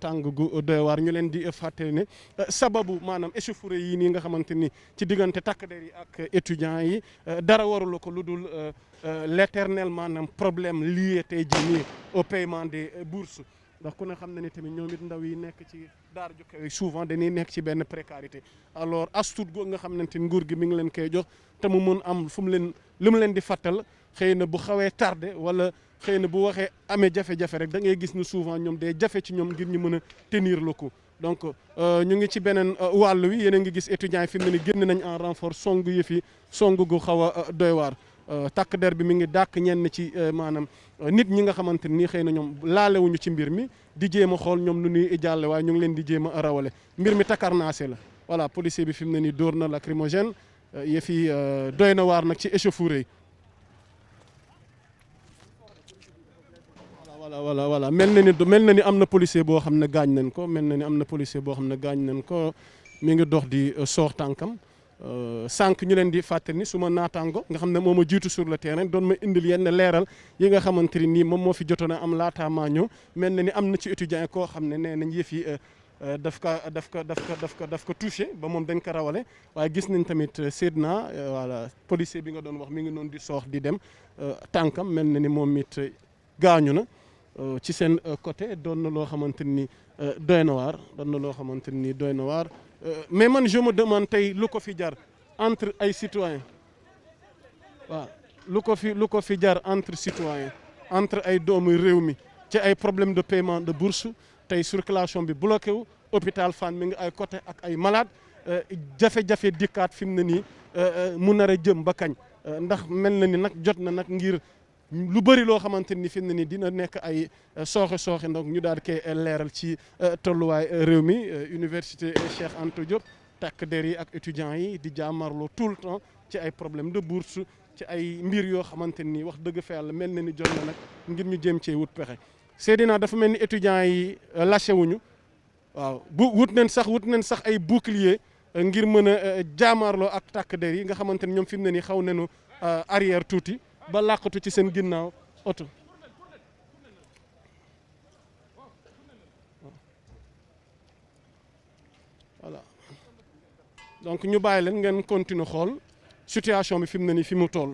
tàng gu doy waar ñu leen di fàttali ne sababu maanaam échauffourée yi nii nga xamante ni ci diggante takk der yi ak étudiants yi dara warula ko lu dul l'éternel maanaam problème lié tey jii nii au paiement des bourses ndax ku ne xam na ni tamit ñoom it ndaw yi nekk ci daara ju kaw souvent dañuy nekk ci benn précarité alors astut go nga xamante ni nguur gi mi ngi leen koy jox te mu mun am fu mu leen li mu leen di fàttal xëy na bu xawee tardé wala xëy na bu waxee amee jafe-jafe rek da ngay gis ni souvent ñoom day jafe ci ñoom ngir ñu mën a tenir le coup donc ñu ngi ci beneen wàll wi yéen a ngi gis étudiants yi fi mu ne ni génn nañ en renfort song yëf yi song gu xaw a doy waar takk der bi mi ngi dàq ñenn ci maanaam nit ñi nga xamante ni xëy na ñoom laalewuñu ci mbir mi di jéem a xool ñoom nu ñuy jàlle waaye ñu ngi leen di jéem a rawale mbir mi takarnaase la voilà policier bi fi mu ne nii dóor na lacrymogène yëf yi doy na waar nag ci échauffourée yi voilà mel na ni am na policier boo xam ne gaañ nañ ko mel na ni am na policier boo xam ne gaañ nañ ko mi ngi dox di soox tànkam sànq ñu leen di fàttali ni su ma naataango nga xam ne moom a jiitu sur le terrain doon ma indil yenn leeral yi nga xamante ni nii moom moo fi jotoon a am laataa maa ñëw mel na ni am na ci étudiant koo xam ne nee nañ yëf yi daf ko touché ba moom dañ ko rawale waaye gis nañ tamit Seydina voilà policier bi nga doon wax mi ngi noonu di soox di dem tànkam mel na ni moom it gaañu na ci seen côté doon na loo xamante ni doy na waar mais man je me demande tey lu ko fi jar entre ay citoyens waaw lu ko fi jar entre citoyens entre ay doomu réew mi ci ay problème de paiement de bourse tey circulation bi bloqué wu hôpital Fann mi ngi ay côté ak ay malade jafe-jafe dikkaat fi mu ne nii mu nar a jëm ba kañ ndax mel na ni nag jot na nag ngir lu bëri loo xamante ni fi mu ne nii dina nekk ay sooxe donc ñu daal di koy leeral ci tolluwaay réew mi université Cheikh Anta Diop takk der yi ak étudiants yi di jaamarloo tout le temps ci ay problème de bourse ci ay mbir yoo xamante ni wax dëgg fa yàlla mel na ni jot na nag ngir ñu jéem cee wut pexe Seydina dafa mel ni étudiants yi lâché wuñu waaw wut nañ sax ay bouclier ngir mën a jaamarloo ak takk der yi nga xamante ni ñoom fi mu ne nii xaw nañu arrière tuuti. ba làqatu ci seen ginnaaw oto voilà donc ñu bàyyi leen ngeen continuer xool situation bi fi mu ne nii fi mu toll.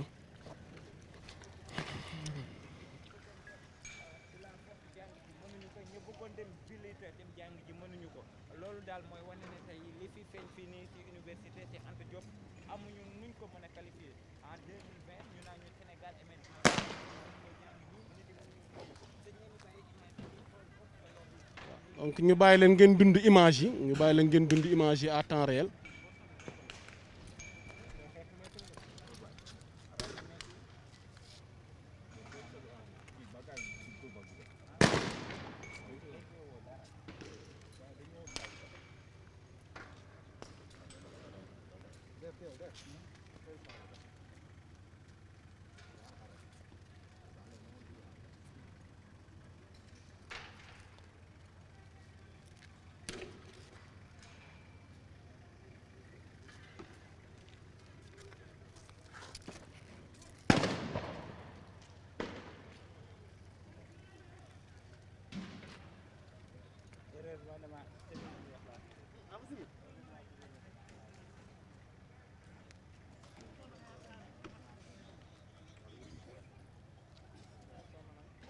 donc ñu bàyyi leen ngeen dund image yi à temps réel.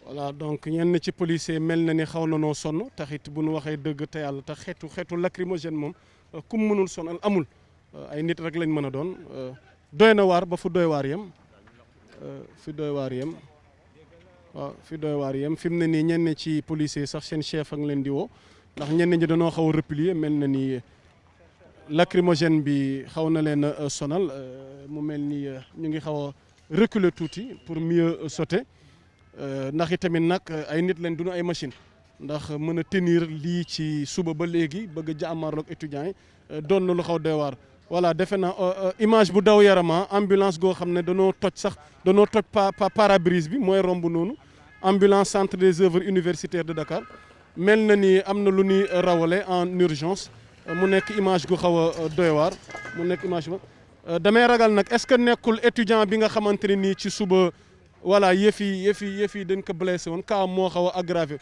voilà donc ñenn ci policier mel na ni xaw na noo sonn taxit bu nu waxee dëgg te yàlla tax xeetu lacrymogène moom kum mënul sonal amul ay nit rek lañ mën a doon doy na waar ba fu doy waar yem fi doy waar yem fi mu ne nii ñenn ci policier sax seen chef ak leen di woo ndax ñenn ñi dañoo xaw a replier mel na ni lacrymogène bi xaw na leen a sonal mu mel ni ñu ngi xaw a reculer tuuti pour mieux sauter ndax itamit nag ay nit lañ duñu ay machine ndax mën a tenir lii ci suba ba léegi bëgg a jàmmarloog étudiants yi doon na lu xaw doy waar. voilà defe naa image bu daw yarama ambulance goo xam ne danoo toj pare-brise bi mooy romb noonu ambulance centre des œuvres universitaires de Dakar mel na ni am na lu ñuy rawale en urgence mu nekk image gu xaw a doy waar mu nekk image ba damay ragal nag est-ce que nekkul étudiant bi nga xamante ne nii ci suba voilà yëf yi dañ ko blessé woon cas moo xaw a aggravé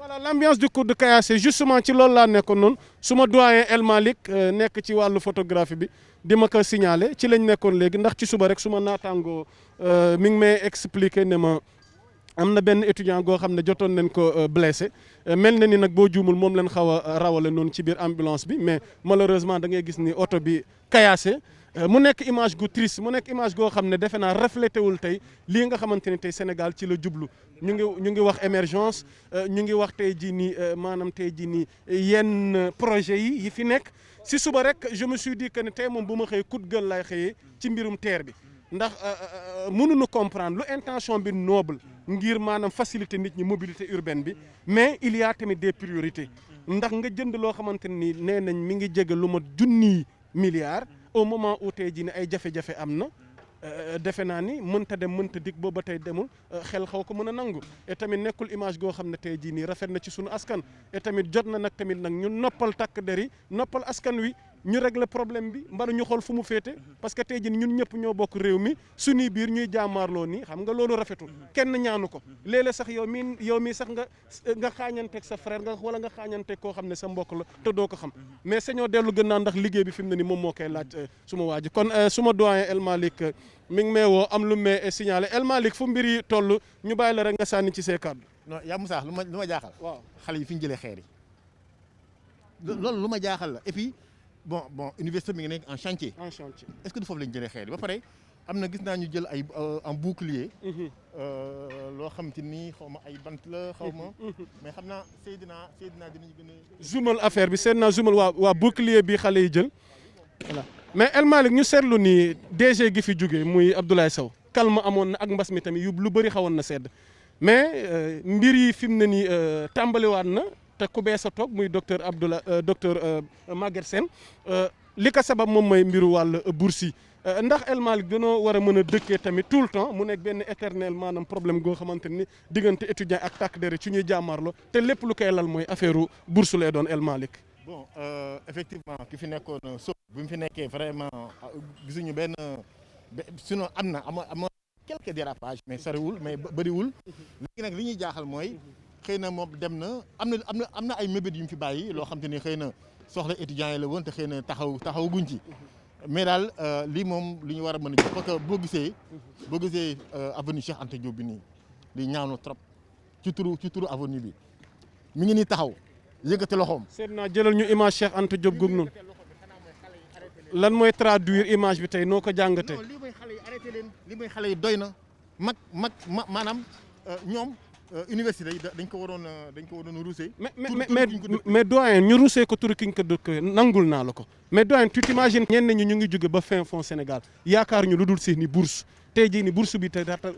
voilà l'ambiance du cours de Kayase justement ci loolu laa nekkoon noonu suma doyen El Malick nekk ci wàllu photographie bi di ma ko signaler ci lañ nekkoon léegi ndax ci suba rek suma naataangoo mi ngi may expliquer ne ma am na benn étudiant goo xam ne jotoon nañ ko blessé mel na ni nag boo juumul moom leen xaw a rawale noonu ci biir ambulance bi mais malheureusement da ngay gis ni oto bi Kayase mu nekk image gu triste mu nekk image goo xam ne defe naa reflété wul tey lii nga xamante ne tey Sénégal ci la jublu ñu ngi wax émergence ñu ngi wax tey jii nii maanaam tey jii nii yenn projet yi fi nekk si suba rek je me suis dit que ne tey moom bu ma xëyee coup de gueule lay xëyee ci mbirum TER bi ndax mënuñu comprendre lu intention bi noble ngir maanaam faciliter nit ñi mobilité urbaine bi mais il y a tamit des priorités ndax nga jënd loo xamante ni nee nañ mi ngi jege lu ma junniy milliards au moment où tey jii ne ay jafe-jafe am na defe naa ni mënta dem mënta dig booba tey demul xel xaw ko mën a nangu et tamit nekkul image goo xam ne tey jii nii rafet na ci sunu askan et tamit jot na nag tamit nag ñu noppal takk der yi noppal askan wi ñu régler problème bi mbala ñu xool fu mu féete parce que tey jii ñun ñëpp ñoo bokk réew mi suñuy biir ñuy jaamaarloo nii xam nga loolu rafetul kenn ñaanu ko léeg-léeg sax yow mii sax nga xaañanteeg sa frère nga wala nga xaañanteeg koo xam ne sa mbokk la te doo ko xam mais sañoo dellu gën naa ndax liggéey bi fi mu ne ni moom moo koy laaj suma waa ji kon suma doyen El Malick mi ngi may woo am lu may signalé El Malick fu mbir yi toll ñu bàyyi la rek nga sànni ci say kàddu. non yaa Moussa lu ma jaaxal. waaw xale yi fi ñu jëlee xeer yi loolu lu ma jaaxal la et puis bon université mi ngi nekk en chantier. Est-ce que du foofu la ñu jëlee xeer yi ba pare am na gis naa ñu jël ay en bouclier. loo xam te ni xaw ma ay bant la xaw ma. mais xam naa Seydina dinañu gën a. zoomal affaire bi seet naa zoomal waa bouclier bi xale yi jël voilà. mais El Malick ñu seetlu ni DG gi fi jógee muy Abdoulaye Sow calme amoon na ak mbas mi tamit yu lu bëri xawoon na sedd mais mbir yi fi mu ne nii tàmbaliwaat na te ku bees a toog muy docteur Maguette Sène li ko sabab moom mooy mbiru wàll bourse yi ndax El Malick dañoo war a mën a dëkkee tamit tout le temps mu nekk benn éternel maanaam problème goo xamante ni diggante étudiant ak takk der ci ñuy jàmmarloo te lépp lu koy lal mooy affaire bourse lay doon El Malick. bon effectivement ki fi nekkoon so bi mu fi nekkee vraiment gisuñu benn sinon am na quelques dérapages mais soriwul mais bëriwul léegi nag li ñuy jaaxal mooy xëy na moom dem na am na ay mébét yu mu fi bàyyi loo xam te ni xëy na soxla étudiants yi la woon te xëy na taxaw guñ ci mais daal lii moom li ñu war a mën a jël parce que boo gisee avenue Cheikh Anta Diop bi nii li ñaaw na trop ci turu avenue bi mi ngi nii taxaw yëkkati loxoom. seet naa jëlal ñu image Cheikh Anta Diop googu noonu lan mooy traduire image bi tey noo ko jàngatee. non lii mooy xale yi arrêté leen lii mooy xale yi doy na maanaam ñoom université yi dañ ko waroon ruusee. mais doyen ñu ruusee ko turu ki ñu ko dëkk nangul naa la ko mais doyen tu t'imagines ñenn ñi ñu ngi jóge ba fin fond Sénégal yaakaar ñu lu dul seeni bourse tey jii ni bourse bi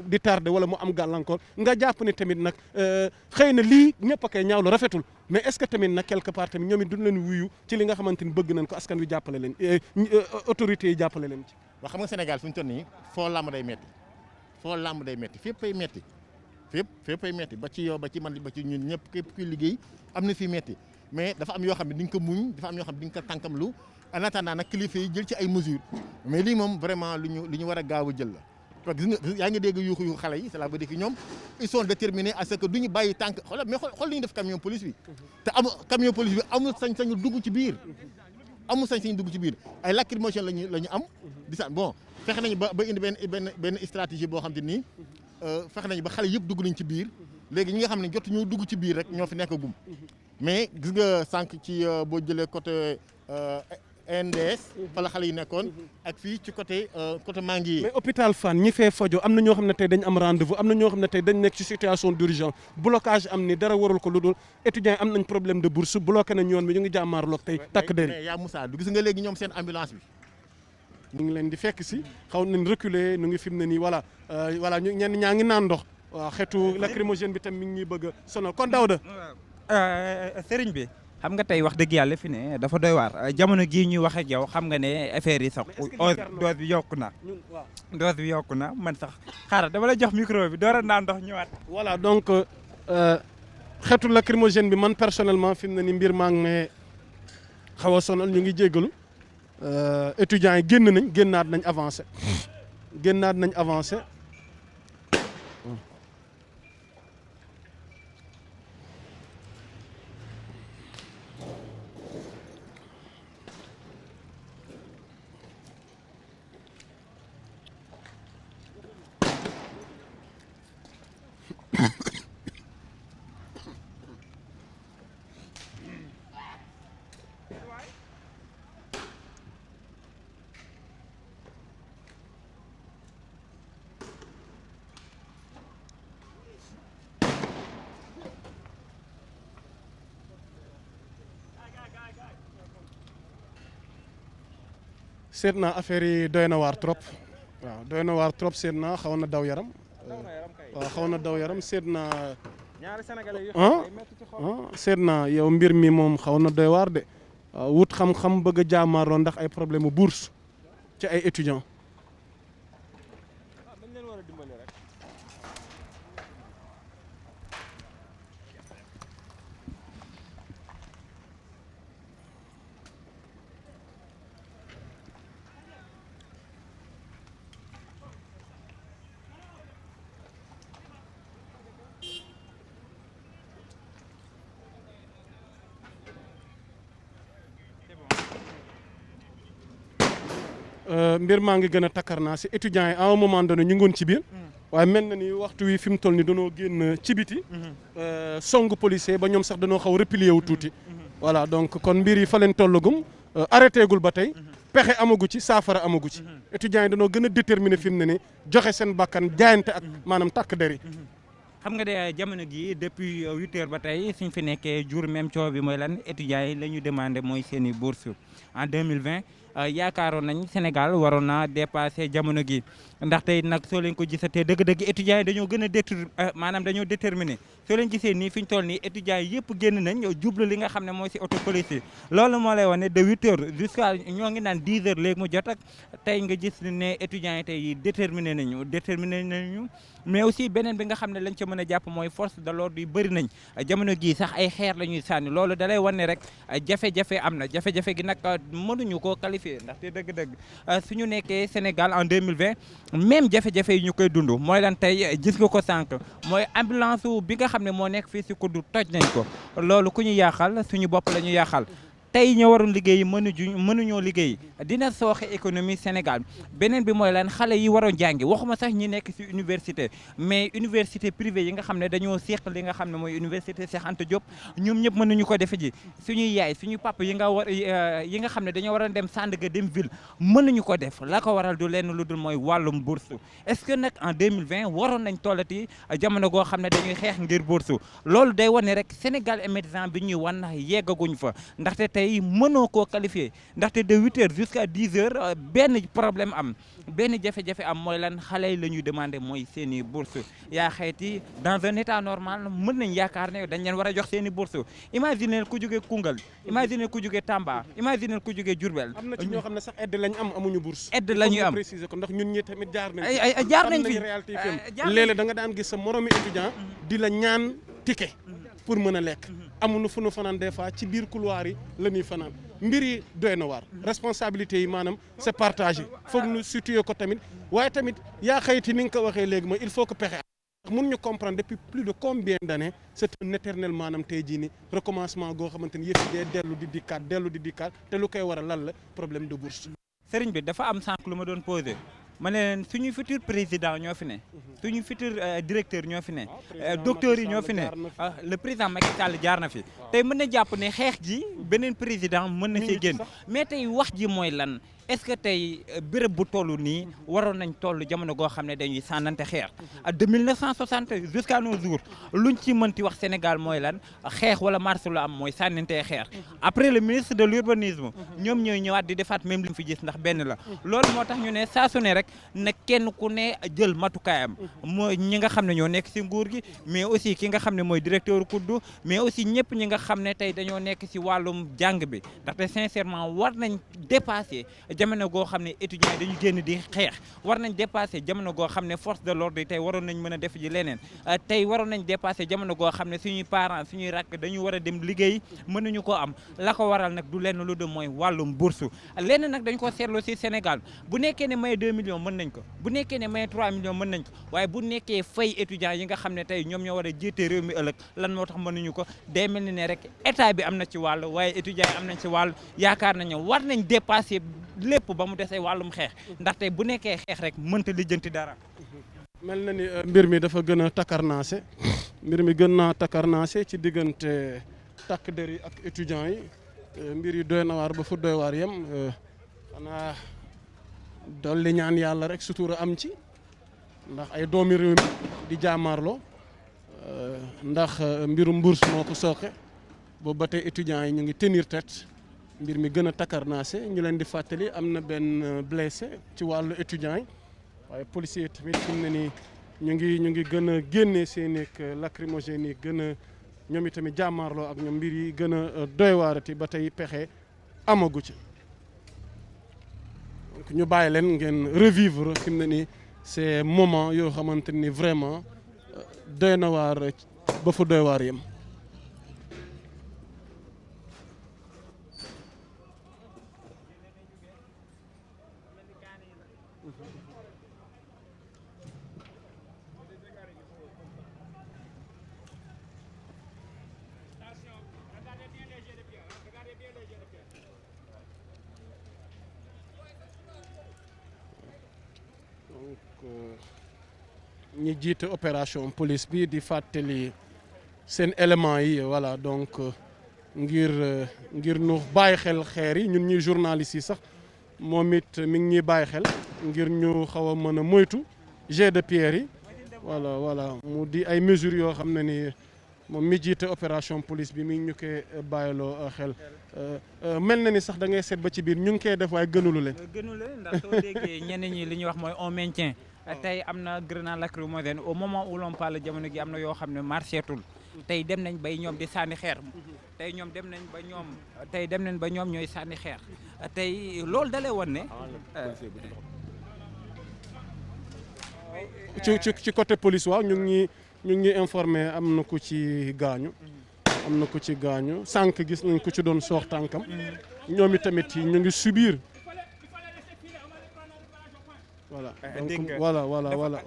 di tardé wala mu am gàllankoor nga jàpp ne tamit nag xëy na lii ñëpp a koy ñaawlu rafetul mais est-ce que tamit nag quelque part tamit ñoom it duñ leen wuyu ci li nga xamante ni bëgg nañ ko askan wi jàppale leen autorités yi jàppale leen ci. waaw xam nga Sénégal fu ñu toll nii foo làmb day metti fépp ay metti ba ci yow ba ci man ba ci ñun ñëpp képp kuy liggéey am na fii metti mais dafa am yoo xam ne di nga ko muñ dafa am yoo xam ne di nga ko tànkamlu en attendant nag kilifa yi jël ci ay mesures mais lii moom vraiment lu ñu war a gaaw a jël la. parce que yaa ngi dégg yuuxu xale yi cela veut dire que ñoom ils sont déterminés à ce que du ñu bàyyi tànk xool li ñu def camion police bi te camion police bi amul sañ-sañu dugg ci biir ay lacrymogène la ñu am di sa bon fexe nañu ba indi benn stratégie boo xam te nii fexe nañu ba xale yëpp dugg nañ ci biir léegi ñi nga xam ne jot ñu dugg ci biir rek ñoo fi nekk gum mais gis nga sànq ci boo jëlee côté NDS fa la xale yi nekkoon ak fii ci côté Mangi. mais hôpital Fann ñi fee fajo am na ñoo xam ne tey dañ am rendez-vous am na ñoo xam ne tey dañ nekk ci situation d'urgence blocage am ni dara warul ko lu dul étudiants am nañ problème de bourse bloqué nañ yoon bi ñu ngi jàmmaarloog tey takk der mais yaa Moussa du gis nga léegi ñoom seen ambulance bi ñu ngi leen di fekk si xaw nañ reculer ñu ngi fi mu ne nii voilà ñenn ñaa ngi naan ndox waaw xeetu lacrymogène bi tam mi ngi ñuy bëgg a sonal kon Daouda sëriñ bi xam nga tey wax dëgg yàlla fi ne dafa doy waar jamono gii ñuy wax ak yow xam nga ne affaire yi sax dose bi yokku na man sax xaaral dama la jox micro bi door a naan ndox ñëwaat. voilà donc xeetu lacrymogène bi man personnellement fi mu ne ni mbir maa ngi may xaw a sonal ñu ngi jéggalu étudiants yi génnaat nañ avancé seet naa affaire yi doy na waar trop waaw doy na waar trop seet naa xaw na daw yaram waaw xaw na daw yaram seet naa seet naa yow mbir mi moom xaw na doy waar de waaw wut xam-xam bëgg a jaamaarloo ndax ay problème mu bourse ci ay étudiants. mbir maa ngi gën a takkar naa si étudiants yi à un moment donné ñu ngoon ci biir waaye mel na ni waxtu wi fi mu toll ni danoo génn ci biti song policier ba ñoom sax danoo xaw replier wu tuuti voilà donc kon mbir yi fa leen tollagum arrêté gul ba tey pexe amagu ci saafara amagu ci étudiants yi danoo gën a déterminé fi mu ne ni joxe seen bakkan jaayante ak maanaam takk der yi xam nga de jamono gi depuis 8 heures ba tey suñ fi nekkee jour même coow bi mooy lan étudiants yi la ñu demandé mooy seen i bourse en 2020 yaakaaroon nañ Sénégal waroon naa dépassé jamono gi ndax tey nag soo leen ko gisatee dëgg-dëgg étudiants yi dañoo gën a maanaam dañoo déterminé soo leen gisee nii fi ñu toll nii étudiants yi yëpp génn nañ jublu li nga xam ne mooy si auto police yi loolu moo lay wane de 8 heures jusqu'à ñoo ngi naan 10 heures léegi mu jot ak tey nga gis ne étudiants yi tey déterminé nañu mais aussi beneen bi nga xam ne lañ ca mën a jàpp mooy force de l'ordre yi bëri nañ jamono gii sax ay xeer la ñuy sànni loolu dalay wane rek jafe-jafe am na jafe-jafe gi nag mënuñu koo qualifier ndaxte dëgg-dëgg suñu nekkee Sénégal en 2020 même jafe-jafe yi ñu koy dund mooy lan tey gis nga ko sànq mooy ambulance bi nga xam ne moo nekk fii si kuddu toj nañ ko loolu ku ñu yaaxal suñu bopp la ñu yaaxal tey ñoo waroon liggéey mënuñoo liggéey dina sooxe économie Sénégal beneen bi mooy lan xale yi waroon jàngi waxuma sax ñi nekk ci université mais université privée yi nga xam ne dañoo seq li nga xam ne mooy université Cheikh Anta Diop ñoom ñëpp mënuñu ko defe ji suñuy yaay suñu papa yi nga xam ne dañoo waroon dem Sandaga dem ville mënuñu ko def la ko waral du lenn lu dul mooy wàllum bourse est-ce que nag en 2020 waroon nañ tollati jamono goo xam ne dañuy xeex ngir bourse loolu day wane rek Sénégal émergent bi ñuy wan yeggaguñ fa ndaxte tey mënoo koo qualifié ndaxte de 8 heures jusqu'à 10 heures benn problème am benn jafe-jafe am mooy lan xale yi la ñuy demandé mooy seen i bourse yaa xeeti dans un état normal mën nañ yaakaar ne dañ leen war a jox seen i bourse imaginez ku jógee Koungheul imaginez ku jógee Tamba imaginez ku jógee Diourbel am na ci ñoo xam ne sax aide lañ am amuñu bourse aide la ñuy am préciser ko ndax ñun ñi tamit jaar nañ fi réalité léeg-léeg da nga daan gis sa moromi étudiant di la ñaan ticket pour mën a lekk amuñu fu nu fanaan des fois ci biir couloir yi la ñuy fanaan mbir yi doy na waar responsabilité yi maanaam c'est partagé foog ñu situé ko tamit waaye tamit yaa xayti ni nga ko waxee léegi mooy il faut que pexe mun ñu comprendre depuis plus de combien d'années c'est un éternel maanaam tey jii ni recommencement goo xamante ni yëf yi dee dellu di dikkaat te lu koy waral lan la problème de bourse. sëriñ bi dafa am sànq lu ma doon posé ma ne leen suñuy futur président ñoo fi ne suñu futur directeur ñoo fi ne docteurs yi ñoo fi ne le président Macky Sall jaar na fi tey mën na jàpp ne xeex ji beneen président mën na see génn mais tey wax ji mooy lan est-ce que tey béréb bu toll nii waroon nañ toll jamono goo xam ne dañuy sànnante xeer de 1960 jusqu'à nos jours luñ ci mënti wax Sénégal mooy lan xeex wala marche lu am mooy sànnante xeer après le ministre de l'urbanisme ñoom ñooy ñëwaat di defaat même li mu fi gis ndax benn la loolu moo tax ñu ne saa su ne rek na kenn ku ne jël matukaayam mooy ñi nga xam ne ñoo nekk ci nguur gi mais aussi ki nga xam ne mooy directeur kuddu mais aussi ñëpp ñi nga xam ne tey dañoo nekk ci wàllum jàng bi ndaxte sincèrement war nañ dépasser jamono goo xam ne étudiants yi dañu génn di xeex war nañ dépasser jamono goo xam ne force de l'ordre yi tey waroon nañ mën a def ji leneen tey waroon nañ dépasser jamono goo xam ne suñuy parents suñuy rakk dañu war a dem liggéey mënuñu ko am la ko waral nag du lenn lu dul mooy wàllum bourse lenn nag dañ ko seetlu ci Sénégal bu nekkee ne may 2 millions mën nañ ko bu nekkee ne may 3 millions mën nañ ko waaye bu nekkee fay étudiants yi nga xam ne tey ñoom ñoo war a jiite réew mi ëllëg lan moo tax mënuñu ko day mel ni ne rek état bi am na ci wàll waaye étudiants yi am nañ ci wàll yaakaar nañu war nañ dépasser lépp ba mu desee wàllum xeex ndaxte bu nekkee xeex rek mënta lijjanti dara. mel na ni mbir mi dafa gën a takkarnaase mbir mi gën naa takkarnaase ci diggante takk der yi ak étudiants yi mbir yi doy na waar ba fu doy waar yem xanaa dolli ñaan yàlla rek sutura am ci ndax ay doomi réew mi di jaamaarloo ndax mbirum bourse moo ko sooke boobu ba tey étudiants yi ñu ngi tenir tête mbir mi gën a takarnaase ñu leen di fàttali am na benn blessé ci wàllu étudiants yi waaye policiers tamit fi mu ne nii ñu ngi gën a génnee seen i lacrymogènes yi gën a ñoom itamit jàmmaarloo ak ñoom mbir yi gën a doy waarati ba tey pexe amagu ci donc ñu bàyyi leen ngeen revivre fi mu ne nii ces moments yoo xamante ni vraiment doy na waar ba fa doy waar yem. ñi jiite opération police bi di fàttali seen éléments yi voilà donc ngir nu bàyyi xel xeer yi ñun ñuy journalistes yi sax moom it mi ngi ñuy bàyyi xel ngir ñu xaw a mën a moytu jet de pierre yi voilà mu di ay mesures yoo xam ne ni moom mi jiite opération police bi mi ngi ñu koy bàyyiloo xel mel na ni sax da ngay seet ba ci biir ñu ngi koy def waaye gënulu leen. ndax soo déggee ñenn ñi li ñuy wax mooy on maintient. tey am na grenade lacrymogène au moment où l'on parle jamono gi am na yoo xam ne marchetul tey dem nañ bay ñoom di sànni xeer tey ñoom dem nañ ba ñoom ñooy sànni xeer tey loolu dalee woon ne ci côté police waaw ñu ngi informé am na ku ci gaañu sànq gis nañ ku ci doon soox tànkam ñoom itamit ñu ngi subir voilà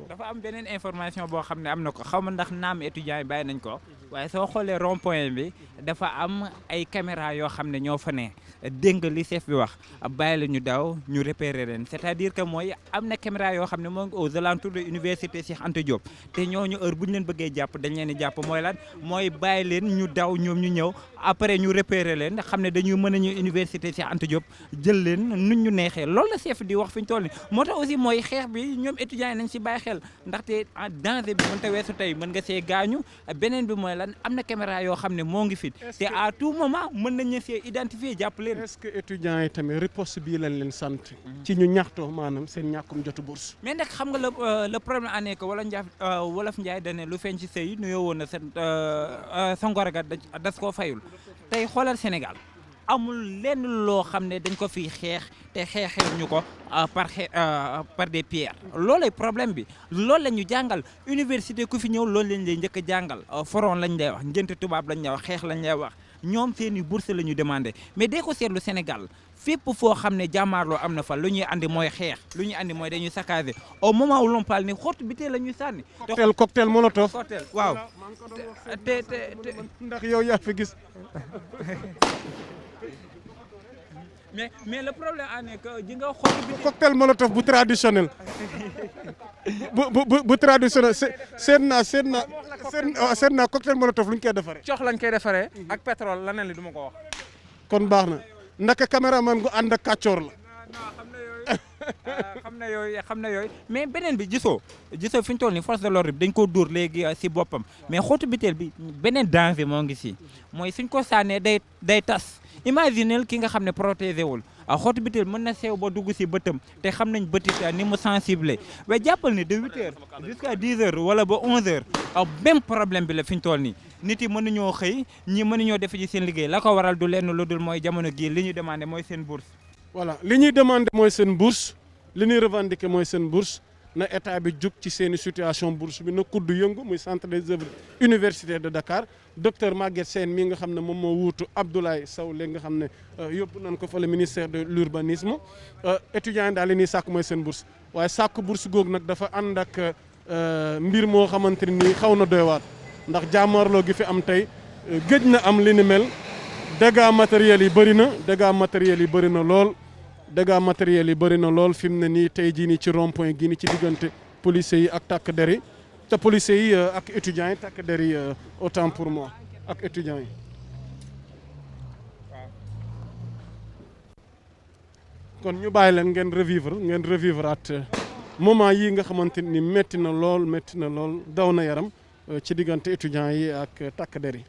dafa am beneen information boo xam ne am na ko xaw ma ndax naam étudiants yi bàyyi nañ ko waaye soo xoolee rond point bi dafa am ay caméra yoo xam ne ñoo fa ne dégg nga li chef bi wax bàyyi la ñu daw ñu repérer leen c'est-à-dire que mooy am na caméra yoo xam ne moo ngi aux alentours de université Cheikh Anta Diop te ñooñu heure bu ñu leen bëggee jàpp dañ leen di jàpp mooy lan mooy bàyyi leen ñu daw ñoom ñu ñëw après ñu repérer leen xam ne dañuy mën a ñëw université Cheikh Anta Diop jël leen nuñ ñu neexee loolu la chef di wax fi ñu toll nii moo tax aussi mooy xeex bi ñoom étudiants yi nañ si bàyyi xel ndaxte danger bi mënta weesu tey mën nga see gaañu beneen bi mooy lan am na caméra yoo xam ne moo ngi fi te à tout moment mën nañu see identifier jàpp leen. est-ce que étudiants yi tamit riposte bii lañ leen sant. ci ñu ñaxtoo maanaam seen ñàkkum jotu bourse. mais nag xam nga le problème en est que wolof Njaay dane lu feeñ ci sëy nuyoo woon na sa ngor ga das koo fayul tey xoolal Sénégal amul lenn loo xam ne dañ ko fiy xeex te xeexee ñu ko par des pierres loolay problème bi loolu la ñu jàngal université ku fi ñëw loolu lañ lay njëkk a jàngal foron lañ lay wax ngénte tubaab lañ lay wax xeex lañ lay wax ñoom seeni bourse la ñu demandé mais dee ko seetlu Sénégal fépp foo xam ne jàmmaarloo am na fa lu ñuy andi mooy xeex lu ñuy andi mooy dañuy saccager au moment où l'on parle ni xottu bi tee la ñuy sànni. cocktail molotov. cocktail waaw te ndax yow yaa fi gis. mais le problème est que ji nga xool bi cocktail molotov bu traditionnel bu traditionnel seet naa cocktail molotov lu ñu koy defaree. cox lañ koy defaree ak pétrole leneen li du ma ko wax. kon baax na naka caméraman gu ànd ak kàccoor la. xam na yooyu mais beneen bi gisoo fi ñu toll nii force de l'ordre bi dañ koo dóor léegi si boppam mais xootu biteel bi beneen danger moo ngi si mooy suñ ko sànnee day tas imaginel ki nga xam ne protégé wul xootu biteel mën na sew ba dugg si bëtam te xam nañ bëtit ni mu sensible waaye jàppal ni de 8 heures jusqu'à 10 heures wala ba 11 heures même problème bi la fi ñu toll nii nit yi mënuñoo xëy ñi mënuñoo def ci seen liggéey la ko waral du lenn lu dul mooy jamono gii li ñu demandé mooy seen bourse. voilà li ñuy demandé mooy seen bourse li ñuy revendiquer mooy seen bourse na état bi jug ci seeni situation bourse bi na kudd yëngu muy centre des œuvres universitaire de Dakar docteur Maguette Sène mii nga xam ne moom moo wuutu Abdoulaye Sow léegi nga xam ne yóbbu nañ ko fa le ministère de l'urbanisme étudiants yi daal li ñuy sàkk mooy seen bourse waaye sàkk bourse googu nag dafa ànd ak mbir moo xamante ni xaw na doy waar ndax jàmmarloo gi fi am tey gëj na am li ni mel dégâts matériels yi bëri na dégâts matériels yi bëri na lool fi mu ne nii tey jii nii ci rond point gii nii ci diggante policiers yi ak takk der yi te policiers yi ak étudiants yi takk der yi autant pour moi ak étudiants yi. kon ñu bàyyi leen ngeen revivre at moment yii nga xamante ni métti na lool daw na yaram ci diggante étudiants yi ak takk der yi.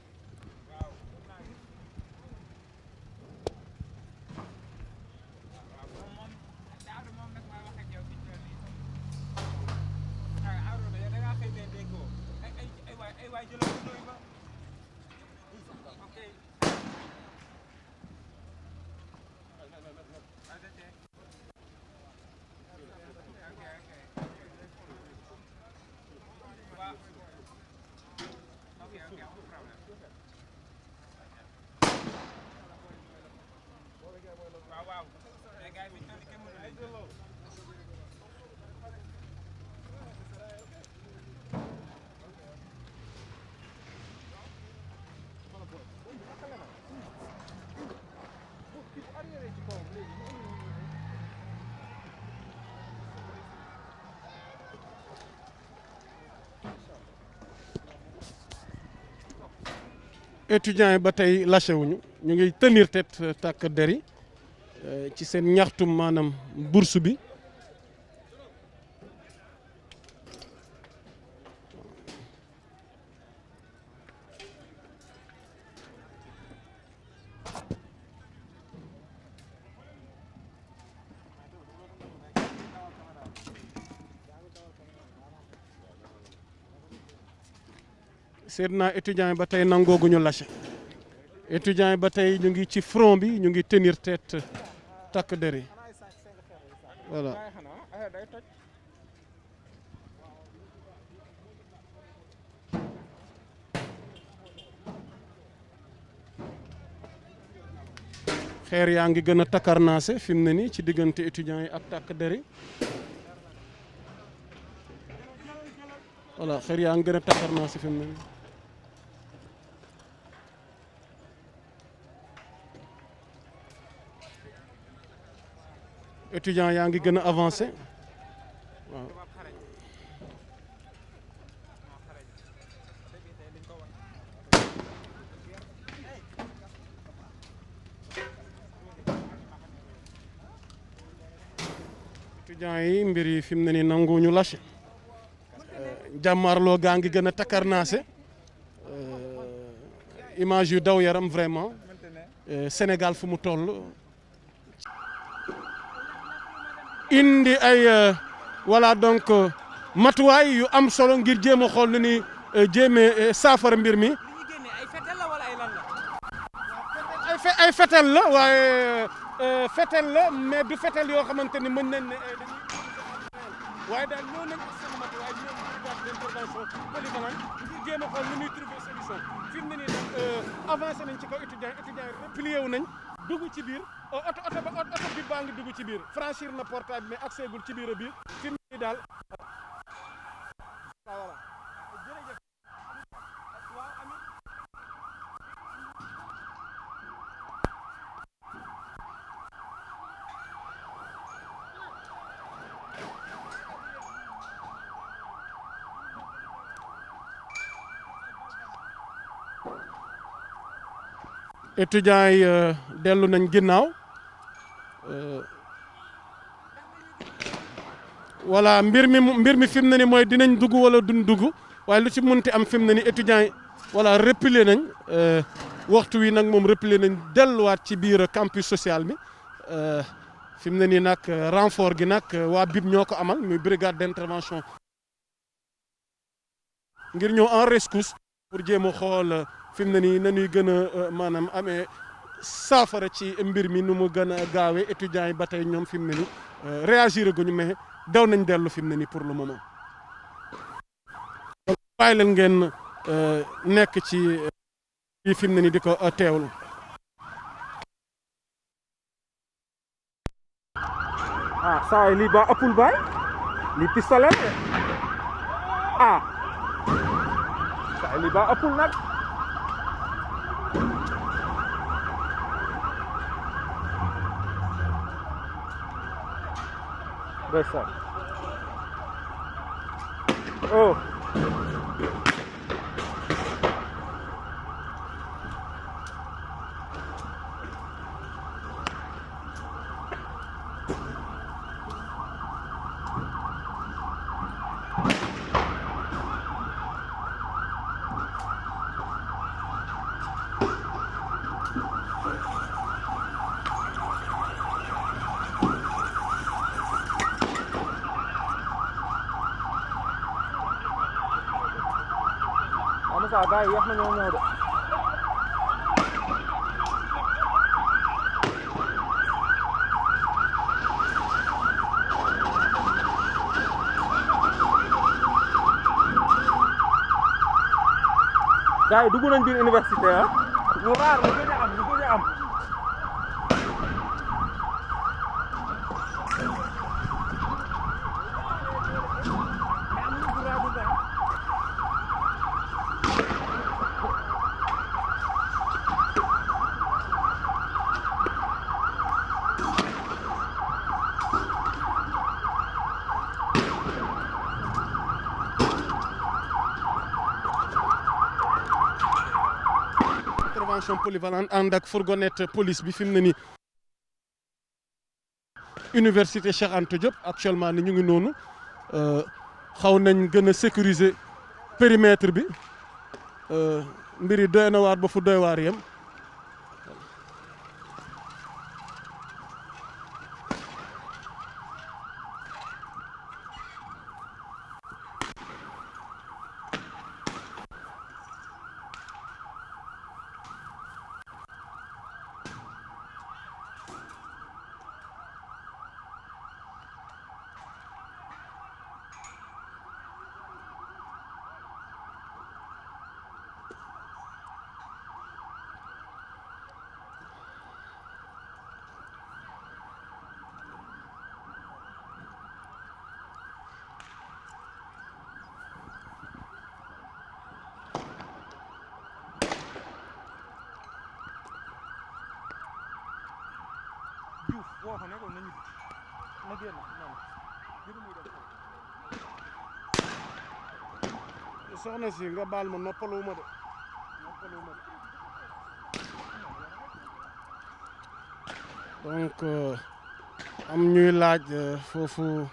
étudiants yi ba tey lâché wuñu ñu ngi tenir tête takk der yi ci seen ñaxtum maanaam bourse bi seet naa étudiants yi ba tey nangooguñu lâché étudiants yi ba tey ñu ngi ci front bi ñu ngi tenir tête takk der yi voilà. xeer yaa ngi gën a takkarnaase fi mu ne nii ci diggante étudiants yi ak takk der yi voilà xeer yaa ngi gën a takkarnaase fi mu ne nii. étudiants yaa ngi gën a avancé waaw. étudiants yi mbir yi fi mu ne nii nanguwuñu lâché jàmmaarloo gaa ngi gën a takkarnaase image yu daw yaram vraiment Sénégal fu mu toll. indi ay voilà donc matuwaay yu am solo ngir jéem a xool nu ni jéemee saafara mbir mi. ay fetel la waaye fetel la mais du fetel yoo xamante ni mën nañ ne waaye daal ñëw nañ ak seen matuwaay ñëw brigade d'intervention polyvalente ngir jéem a xool nu ñuy trouver solution fi mu ne nii nag avancé nañ ci kaw étudiants yi replié wu nañ dugg ci biir oto bi baa ngi dugg ci biir franchir na portail bi mais accès gul ci biir a biir fi mu ne nii daal voilà. étudiants yi dellu nañ ginnaaw voilà mbir mi fi mu ne ni mooy dinañ dugg wala duñ dugg waaye lu ci munti am fi mu ne ni étudiants yi voilà replier nañ waxtu wi nag moom replier nañ delluwaat ci biir campus social bi fi mu ne nii nag renfort gi nag waa BIP ñoo ko amal muy brigade d'intervention ngir ñëw en rescousse pour jéem a xool fi mu ne nii nañuy gën a maanaam amee saafara ci mbir mi nu mu gën a gaawee étudiants yi ba tey ñoom fi mu ne nii réagir guñu mais daw nañ dellu fi mu ne nii pour le moment. bàyyi leen ngeen nekk ci fi mu ne nii di ko teewlu. ah saa yi lii ba ëppul baay lii pistolet ah saa yi lii ba ëppul nag. ndeysaan oh Moussa gars yi wax nañoo ñëw de. gars yi dugg nañ biir université ah. lu raar lu gën a am lu gën a am. d'intervention polyvalente ànd ak fourgonnette police bi fi mu ne nii université Cheikh Anta Diop actuellement ni ñu ngi noonu xaw nañ gën a sécuriser périmètre bi mbir yi doy na waar ba fu doy waar yem. soxna si nga baal ma noppaluwuma de donc am ñuy laaj foofu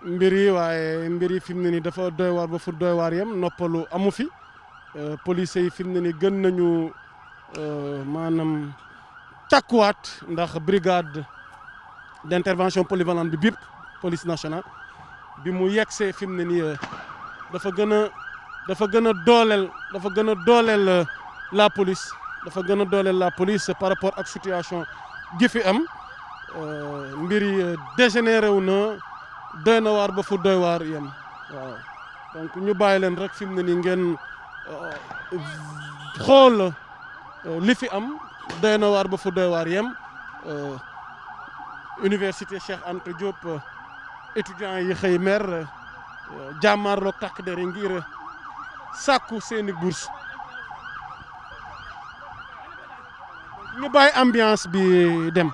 mbir yi waaye mbir yi fi mu ne nii dafa doy waar ba fu doy waar yem noppalu amu fi police yi fi mu ne nii gën nañu maanaam takkuwaat ndax brigade d'intervention polyvalente bi BIP police nationale bi mu yegsee fi mu ne nii dafa gën a dooleel la police par rapport ak situation gi fi am mbir yi dégénéré wu na doy na waar ba fu doy waar yem waaw donc ñu bàyyi leen rek fi mu ne nii ngeen xool li fi am doy na waar ba fu doy waar yem université Cheikh Anta Diop étudiants yi xëy mer jàmmaarloog takk der yi ngir sàkku seeni bourse ñu bàyyi ambiance bi dem.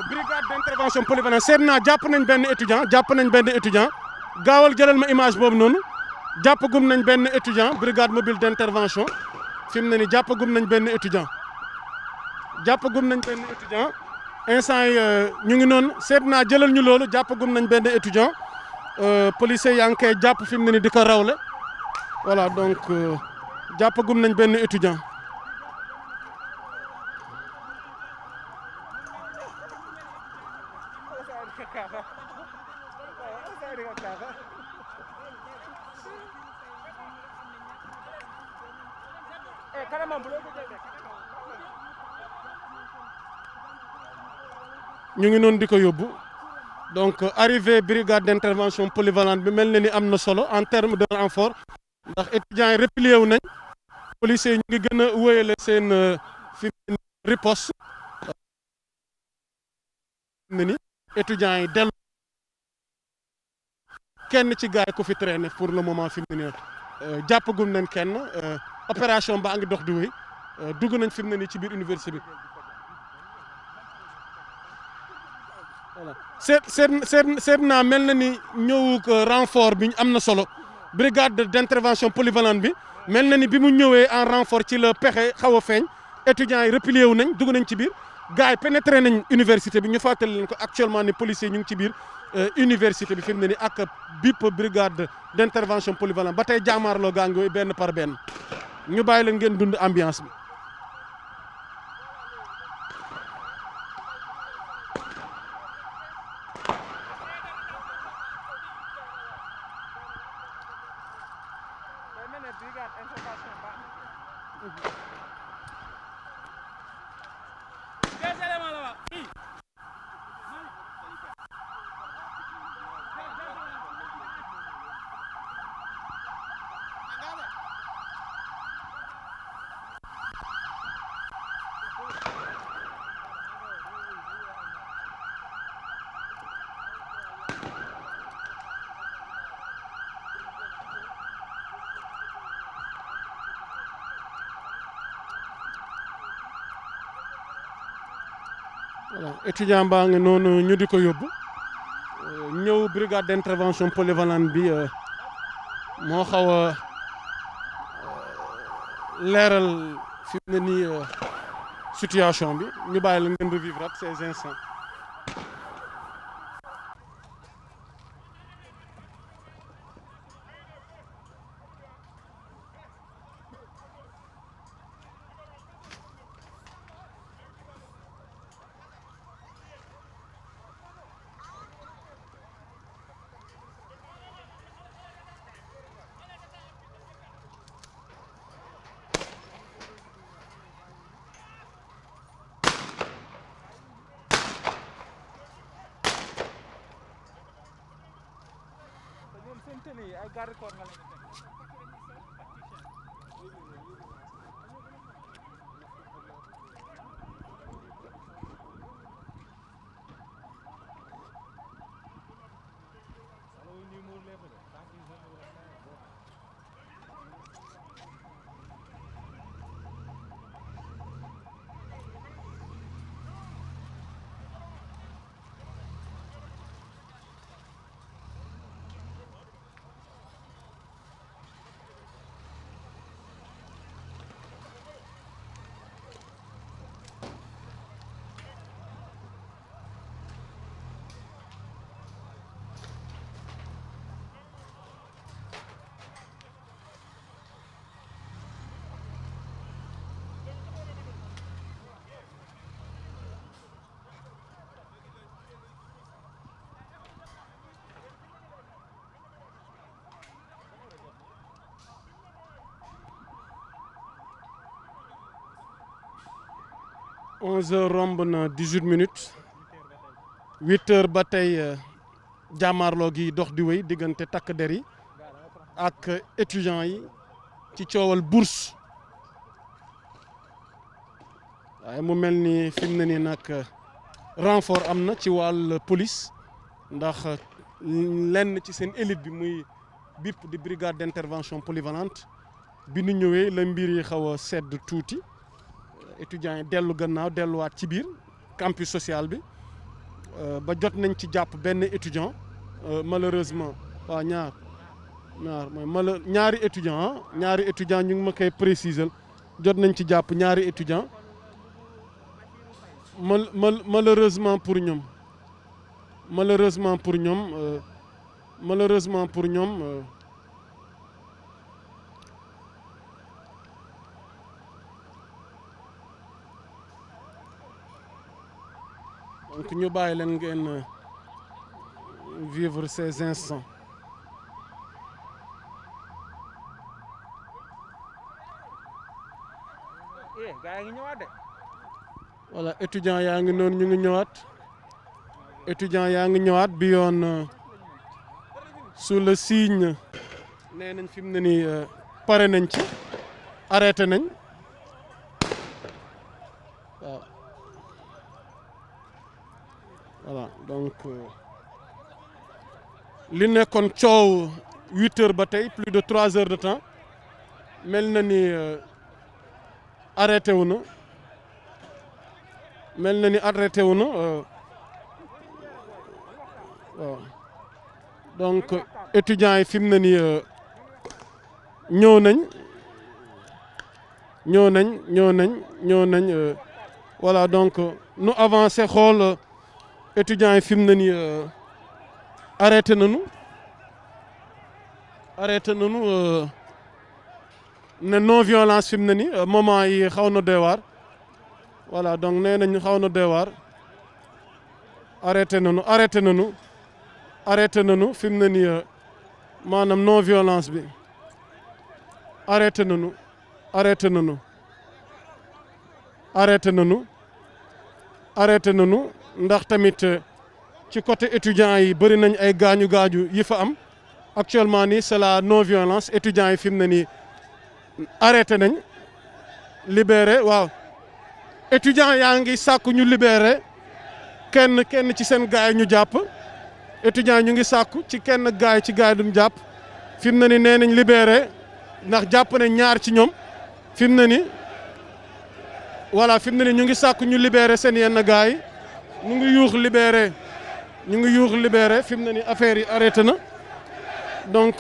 brigade d'intervention polyvalente seet naa jàpp nañ benn étudiant gaawal jëlal ma image boobu noonu jàppagum nañ benn étudiant brigade mobile d'intervention fi mu ne nii jàppagum nañ benn étudiant instant yi ñu ngi noonu seet naa jëlal ñu loolu jàppagum nañ benn étudiant policier yaa ngi koy jàpp fi mu ne nii di ko rawle voilà donc jàppagum nañ benn étudiant. ñu ngi noonu di ko yóbbu donc arrivée brigade d'intervention polyvalente bi mel na ni am na solo en terme de renfort ndax étudiants yi replié wu nañ policiers yi ñu ngi gën a wéyale seen fi riposte ne ni étudiants yi dellu kenn ci gaay ku fi traîné pour le moment fi mu ne nii jàppagum nañ kenn opération baa ngi dox di wéy dugg nañ fi mu ne nii ci biir université bi voilà seet naa mel na ni ñëwu renfort bi am na solo brigade d'intervention polyvalente bi mel na ni bi mu ñëwee en renfort ci la pexe xaw a feeñ étudiants yi replié wu nañ dugg nañ ci biir gars yi pénétré nañ université bi ñu fàttali leen ko actuellement ni policiers ñu ngi ci biir université bi fi mu ne ni ak BIP brigade d'intervention polyvalente ba tey jaamaarloo gaa ngi benn par benn ñu bàyyi leen ngeen dund ambiance bi. voilà étudiant baa ngi noonu ñu di ko yóbbu ñëw brigade d'intervention polyvalente bi moo xaw a leeral fi mu ne nii situation bi ñu bàyyi la ngeen revivre ak ces instants. Onze heures romb na 18 minutes 8 heures ba tey jàmmaarloo gi dox di wéy diggante takk der yi ak étudiants yi ci coowal bourse waaye mu mel ni fi mu ne nii nag renfort am na ci wàll police ndax lenn ci seen élite bi muy BIP di brigade d'intervention polyvalente bi nu ñëwee la mbir yi xaw a sedd tuuti. étudiants yi dellu gannaaw delluwaat ci biir campus social bi ba jot nañ ci jàpp benn étudiant malheureusement waaw ñaari étudiant ñu ngi ma koy préciser jot nañ ci jàpp ñaari étudiant malheureusement pour ñoom donc ñu bàyyi leen ngeen vivre ces instants. voilà étudiants yaa ngi noonu ñu ngi ñëwaat bi yoon sous le signe nee nañ fi mu ne nii pare nañ ci arrêté nañ waaw. voilà donc li nekkoon coow 8 heures ba tey plus de 3 heures de temps mel na ni arrêté wu na waaw donc étudiants yi fi mu ne nii ñëw nañ voilà donc nu avancé xool. étudiants yi fi mu ne nii arrêté nañu ne non violence fi mu ne nii moment yi xaw na doy waar voilà donc nee nañu xaw na doy waar arrêté nañu fi mu ne nii maanaam non violence bi arrêté nañu arrêté nañu arrêté nañu arrêté nañu ndax tamit ci côté étudiants yi bëri nañ ay gaañu yi fa am actuellement nii c'est la non violence étudiants yi fi mu ne nii arrêté nañ libéré waaw étudiants yaa ngi sàkku ñu libéré kenn ci seen gaay ñu jàpp étudiants ñu ngi sàkku ci kenn gaay ci gaay duñ jàpp fi mu ne nii nee nañ libéré ndax jàpp nañ ñaar ci ñoom fi mu ne nii voilà fi mu ne nii ñu ngi sàkku ñu libéré seen yenn gaay ñu ngi yuux libéré fi mu ne nii affaire yi arrêté na donc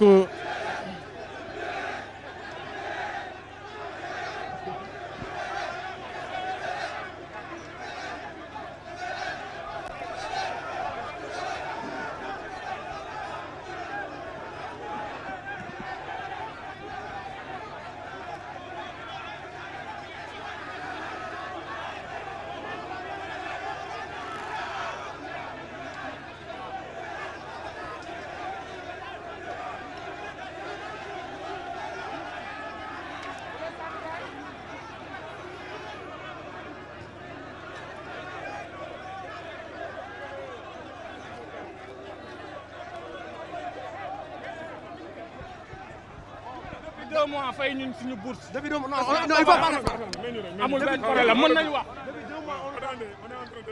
deux mois fay ñun suñu bourse. Depuis 2 mois non il faut pas amul benn problème mën nañu wax. Depuis 2 mois on est en train de le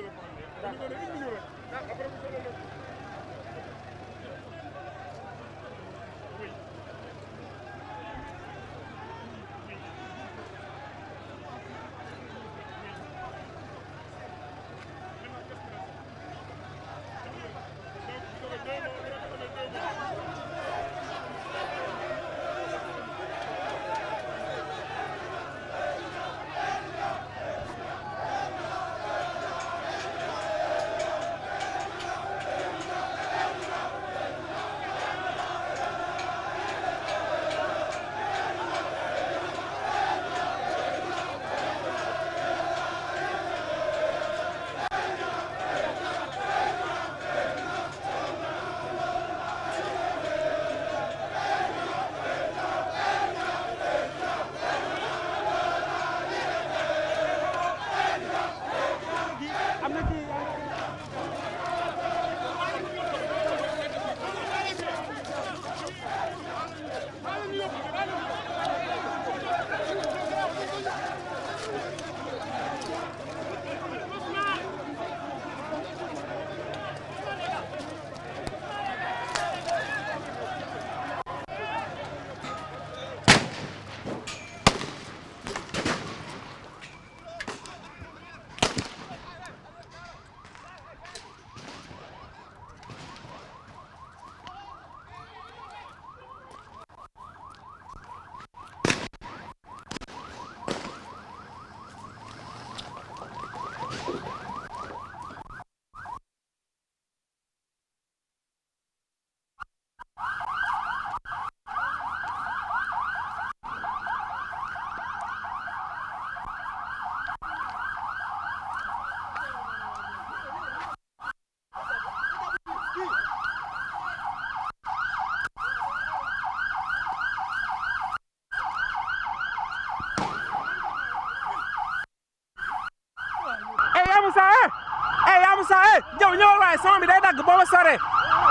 yaa Moussa jaw ñëwal waaye son bi day dagg boo ma soree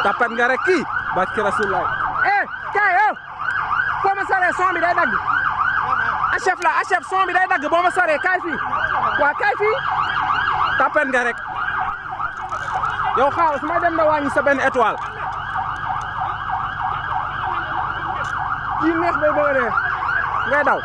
tapet nga rek kii barke Rasulullah kaay yow boo ma soree son bi day dagg achef son bi day dagg boo ma soree kaay fii waa kaay fii tapet nga rek yow xaaw su may dem na wàññi sa benn étoile kii neex bay bëgg a dee ngay daw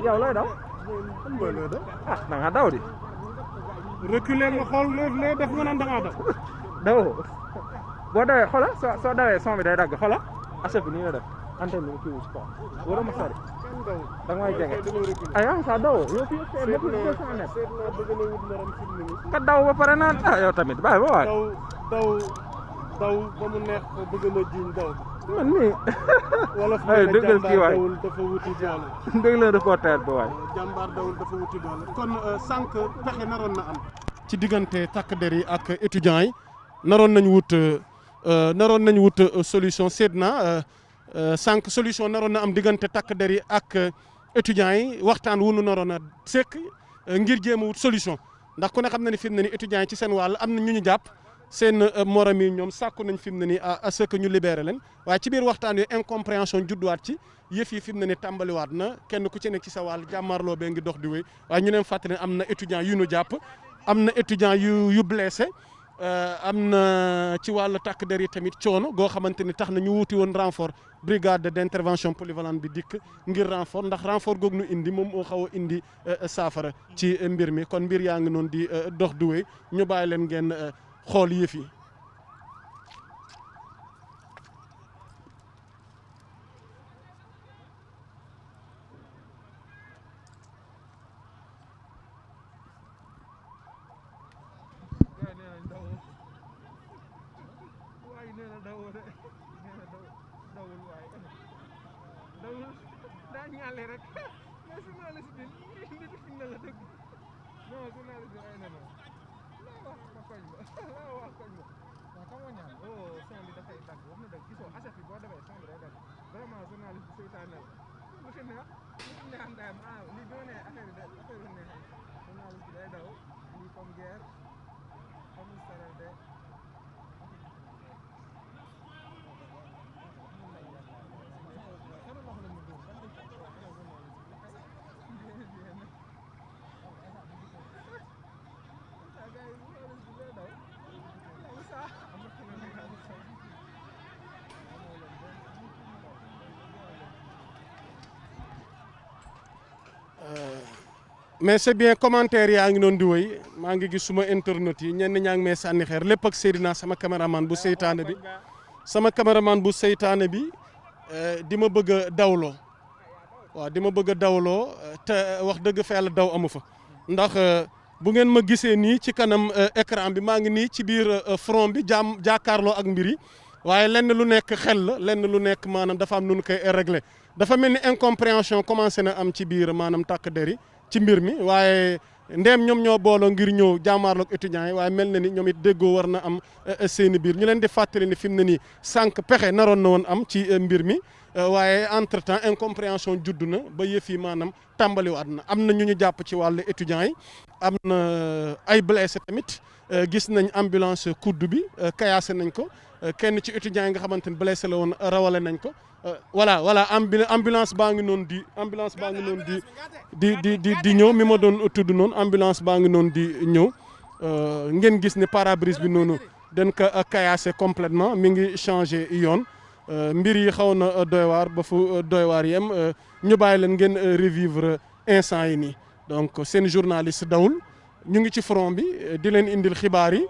yow looy daw ah da nga daw di reculer nga xool lee def nga naan da ngaa daw boo dawee xoolal soo dawee son bi day dagg xoolal achef bi nii la def antenne bi kii wu ci kaw war a ma sori da nga may jege ay am sa daw yow fii c'est beaucoup de 200 mètres ka daw ba pare naan ah yow tamit bàyyi ba waay daw ba mu neex ko bëgg ma jiñ daw man mii. wolof ay nee na dëggal kii jàmbaar waay dawul dafa wuti doole. dëgg la reporter bi waay. jàmbaar dawul dafa wuti doole kon sànq pexe naroon na am. ci diggante takk der yi ak étudiants yi naroon nañ wut solution seet na sànq solution naroon na am diggante takk der yi ak étudiants yi waxtaan wu nu naroon a sekk ngir jéem a wut solution ndax ku ne xam na ni fi mu ne nii étudiants yi ci seen wàll am na ñu jàpp seen morom yi ñoom sàkku nañ fi mu ne nii à ce que ñu libéré leen waaye ci biir waxtaan wi incompréhension judduwaat ci yëf yi fi mu ne nii tàmbaliwaat na kenn ku ci nekk ci sa wàll jàmmaarloo bee ngi dox di wéy waaye ñu leen fàttali am na étudiants yu nu jàpp am na étudiants yu blessé am na ci wàllu takk der yi tamit coono goo xamante ni tax na ñu wuti woon renfort brigade d'intervention polyvalente bi dikk ngir renfort ndax renfort googu nu indi moom moo xaw a indi saafara ci mbir mi kon mbir yaa ngi noonu di dox du wéy ñu bàyyi leen ngeen xool yëf yi. mais c'est bien commentaire yaa ngi noonu di wéy maa ngi gis suma internet yi ñenn ñaa ngi may sànni xeer lépp ak Seydina sama caméraman bu seytaane bi di ma bëgg a dawloo waaw di ma bëgg a dawloo te wax dëgg fa yàlla daw amu fa ndax bu ngeen ma gisee nii ci kanam écran bi maa ngi nii ci biir front bi jàkkaarloo ak mbir yi waaye lenn lu nekk xel la lenn lu nekk maanaam dafa am nu ñu koy régler dafa mel ni incompréhension commencé na am ci biir maanaam takk der yi ci mbir mi waaye ndeem ñoom ñoo booloo ngir ñëw jàmmaarloog étudiants yi waaye mel na ni ñoom it déggoo war na am seeni biir ñu leen di fàttali ni fi mu ne nii sànq pexe naroon na woon am ci mbir mi waaye entre temps incompréhension judd na ba yëf yi maanaam tàmbaliwaat na am na ñu jàpp ci wàllu étudiants yi am na ay blessé tamit gis nañ ambulance kudd bi kayaase nañ ko kenn ci étudiants yi nga xamante ni blessé la woon rawale nañ ko voilà ambulance baa ngi noonu di ñëw mi ma doon tudd noonu ambulance baa ngi noonu di ñëw ngeen gis ne pare-brise bi noonu dañ ko kayaase complètement mi ngi changé yoon mbir yi xaw na doy waar ba fu doy waar yem ñu bàyyi leen ngeen revivre instant yi nii donc seen journaliste dawul ñu ngi ci front bi di leen indil xibaar yi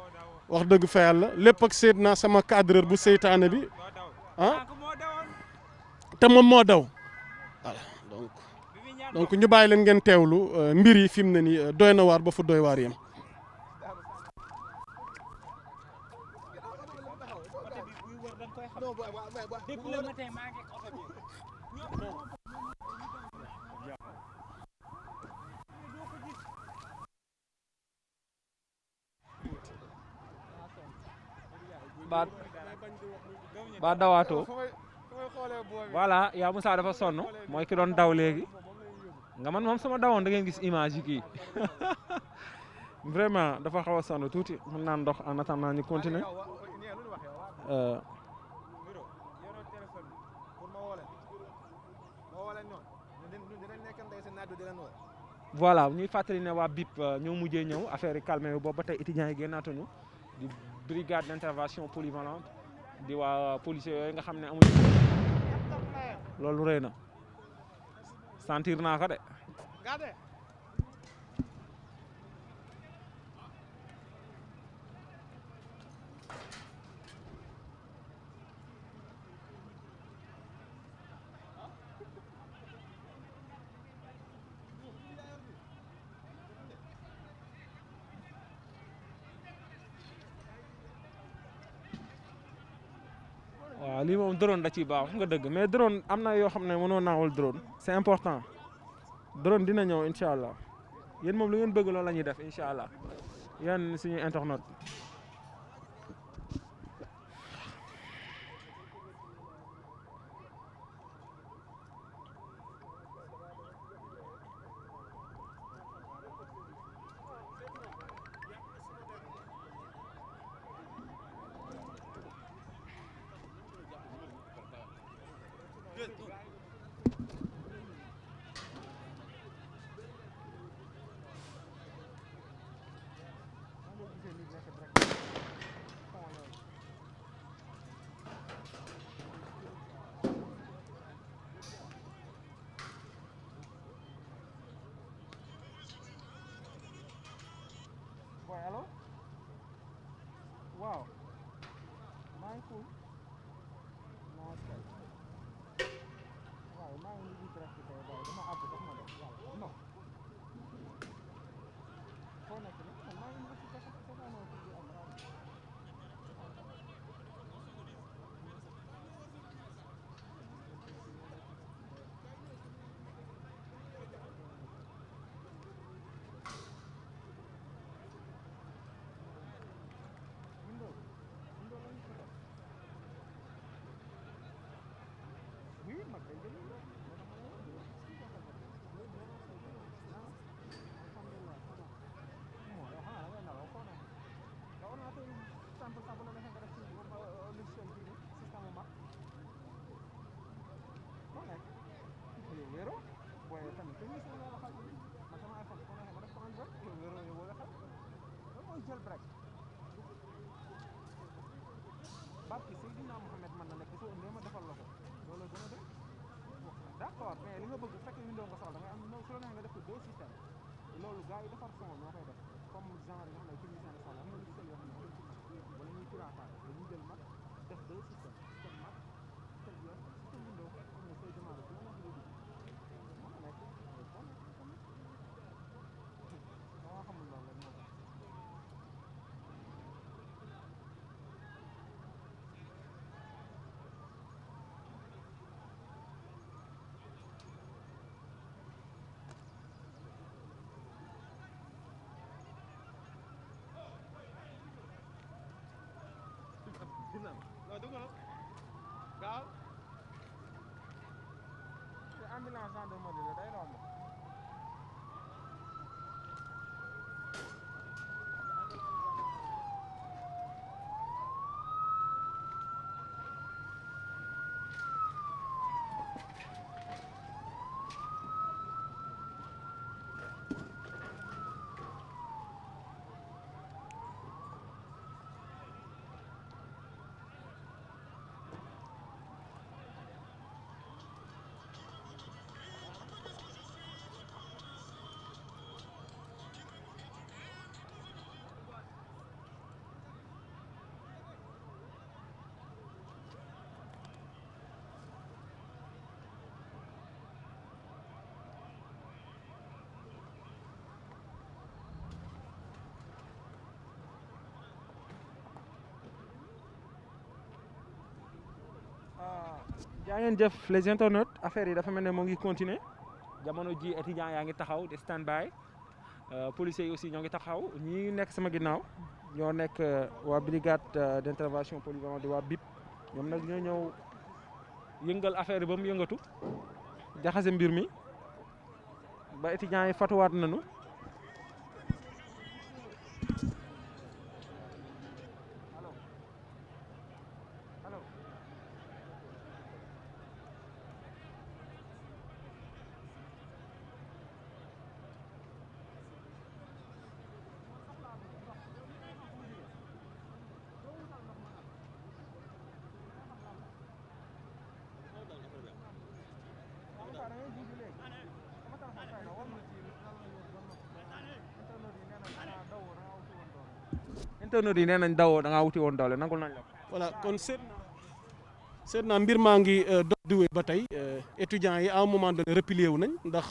wax dëgg fa yàlla lépp ak seet naa sama cadreur bu seytaane bi te moom moo daw voilà donc ñu bàyyi leen ngeen teewlu mbir yi fi mu ne nii doy na waar ba fu doy waar yem. ba dawaatoo voilà yaa Moussa dafa sonn mooy ki doon daw léegi nga man moom sama dawoon da ngeen gis image yi kii vraiment dafa xaw a sonn tuuti mën naa ndox en attendant ñu continuer voilà ñuy fàttali ne waa BIP ñoo mujjee ñëw affaire yi calmé yu boobu ba tey étudiants yi génnaatuñu di brigade d'intervention polyvalente di waa policiers yooyu nga xam ne amuñu loolu rëy na sentir naa ko de. waaw lii moom drone da ciy baax wax nga dëgg mais drone am na yoo xam ne mënoo naawal drone c'est important drone dina ñëw incha allah yéen moom lu ngeen bëgg loolu la ñuy def incha allah yéen suñuy internet. Allo waaw maa ngi cool waaw maa ngi nii direct tey waaye dama àgg daf ma def waaw non foo nekk nii man maa ngi nii ci kese kese maa ngi ci am raadu barki Seydina Mohamed man na nekk soo indee ma defal la ko loolu gën a def d'accord mais li nga bëgg bu fekkee window nga soxla da ngay am su la neexee nga def ko deux systèmes loolu gars yi defar son ñoo koy def comme genre yoo xam ne technicien de son am na logiciel yoo xam ne wala ñuy piratage dañuy jël mag def deux systèmes système mag système yor système window xam ne sooy démarrer su la neexee nga dugg moo nekk dama xamul loolu rek moo tax ambulance gendarmerie la day romb jaa ngeen jëf les internautes affaire yi dafa mel ne moo ngi continuer jamono ji étudiants yaa ngi taxaw di stand by policiers yi aussi ñoo ngi taxaw ñi nekk sama ginnaaw ñoo nekk waa brigade d'intervention polyvalente di waa BIP ñoom nag ñoo ñëw yëngal affaire yi ba mu yëngatu jaxase mbir mi ba étudiants yi fatuwaat nañu internautes yi nee nañ dawoo da ngaa wuti woon doole nangul nañ la ko. voilà kon seet naa mbir maa ngi dox di wéy ba tey étudiants yi à un moment donné replié wu nañ ndax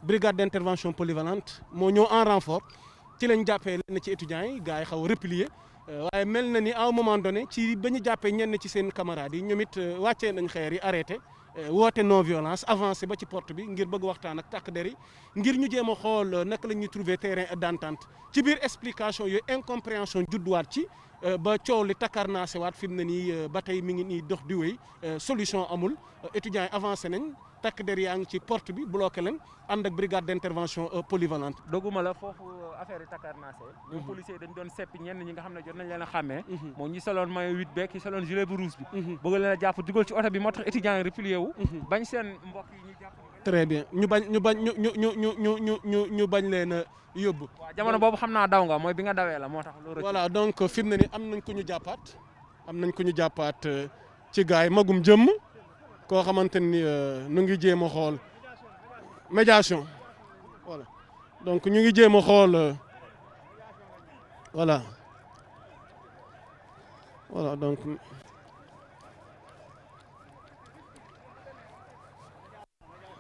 brigade d'intervention polyvalente moo ñëw en renfort ci lañ jàppee lenn ci étudiants yi gars yi xaw a replié waaye mel na ni à un moment donné ci ba ñu jàppee ñenn ci seen camarades yi ñoom it wàccee nañ xeer yi arrêté woote non violence avancé ba ci porte bi ngir bëgg waxtaan ak takk der yi ngir ñu jéem a xool naka la ñuy trouver terrain d'entente ci biir explication yooyu incompréhension judduwaat ci ba coow li takkarnaase waat fi mu ne nii ba tey mi ngi nii dox di wéy solution amul étudiants yi avancé nañ takk der yaa ngi ci porte bi bloqué leen ànd ak brigade d'intervention polyvalente. doguma la foofu affaire yi takkarnaase ñoom policiers dañ doon seppi ñenn ñi nga xam ne jot nañ leen a xàmmee moom ñi soloon maillot 8 beeg ñi soloon gilet bu rouge bi bëgg leen a jàpp dugal ci oto bi moo tax étudiants yi replié wu bañ seen mbokk yi ñu jàpp. très bien ñu bañ leen a yóbbu. waaw jamono boobu xam naa daw nga mooy bi nga dawee la moo tax loolu. voilà donc fi mu ne ni am nañ ko ñu jàppaat ci gars yi magum jëmm koo xamante ni nu ngi jéem a xool médiation voilà donc ñu ngi jéem a xool voilà donc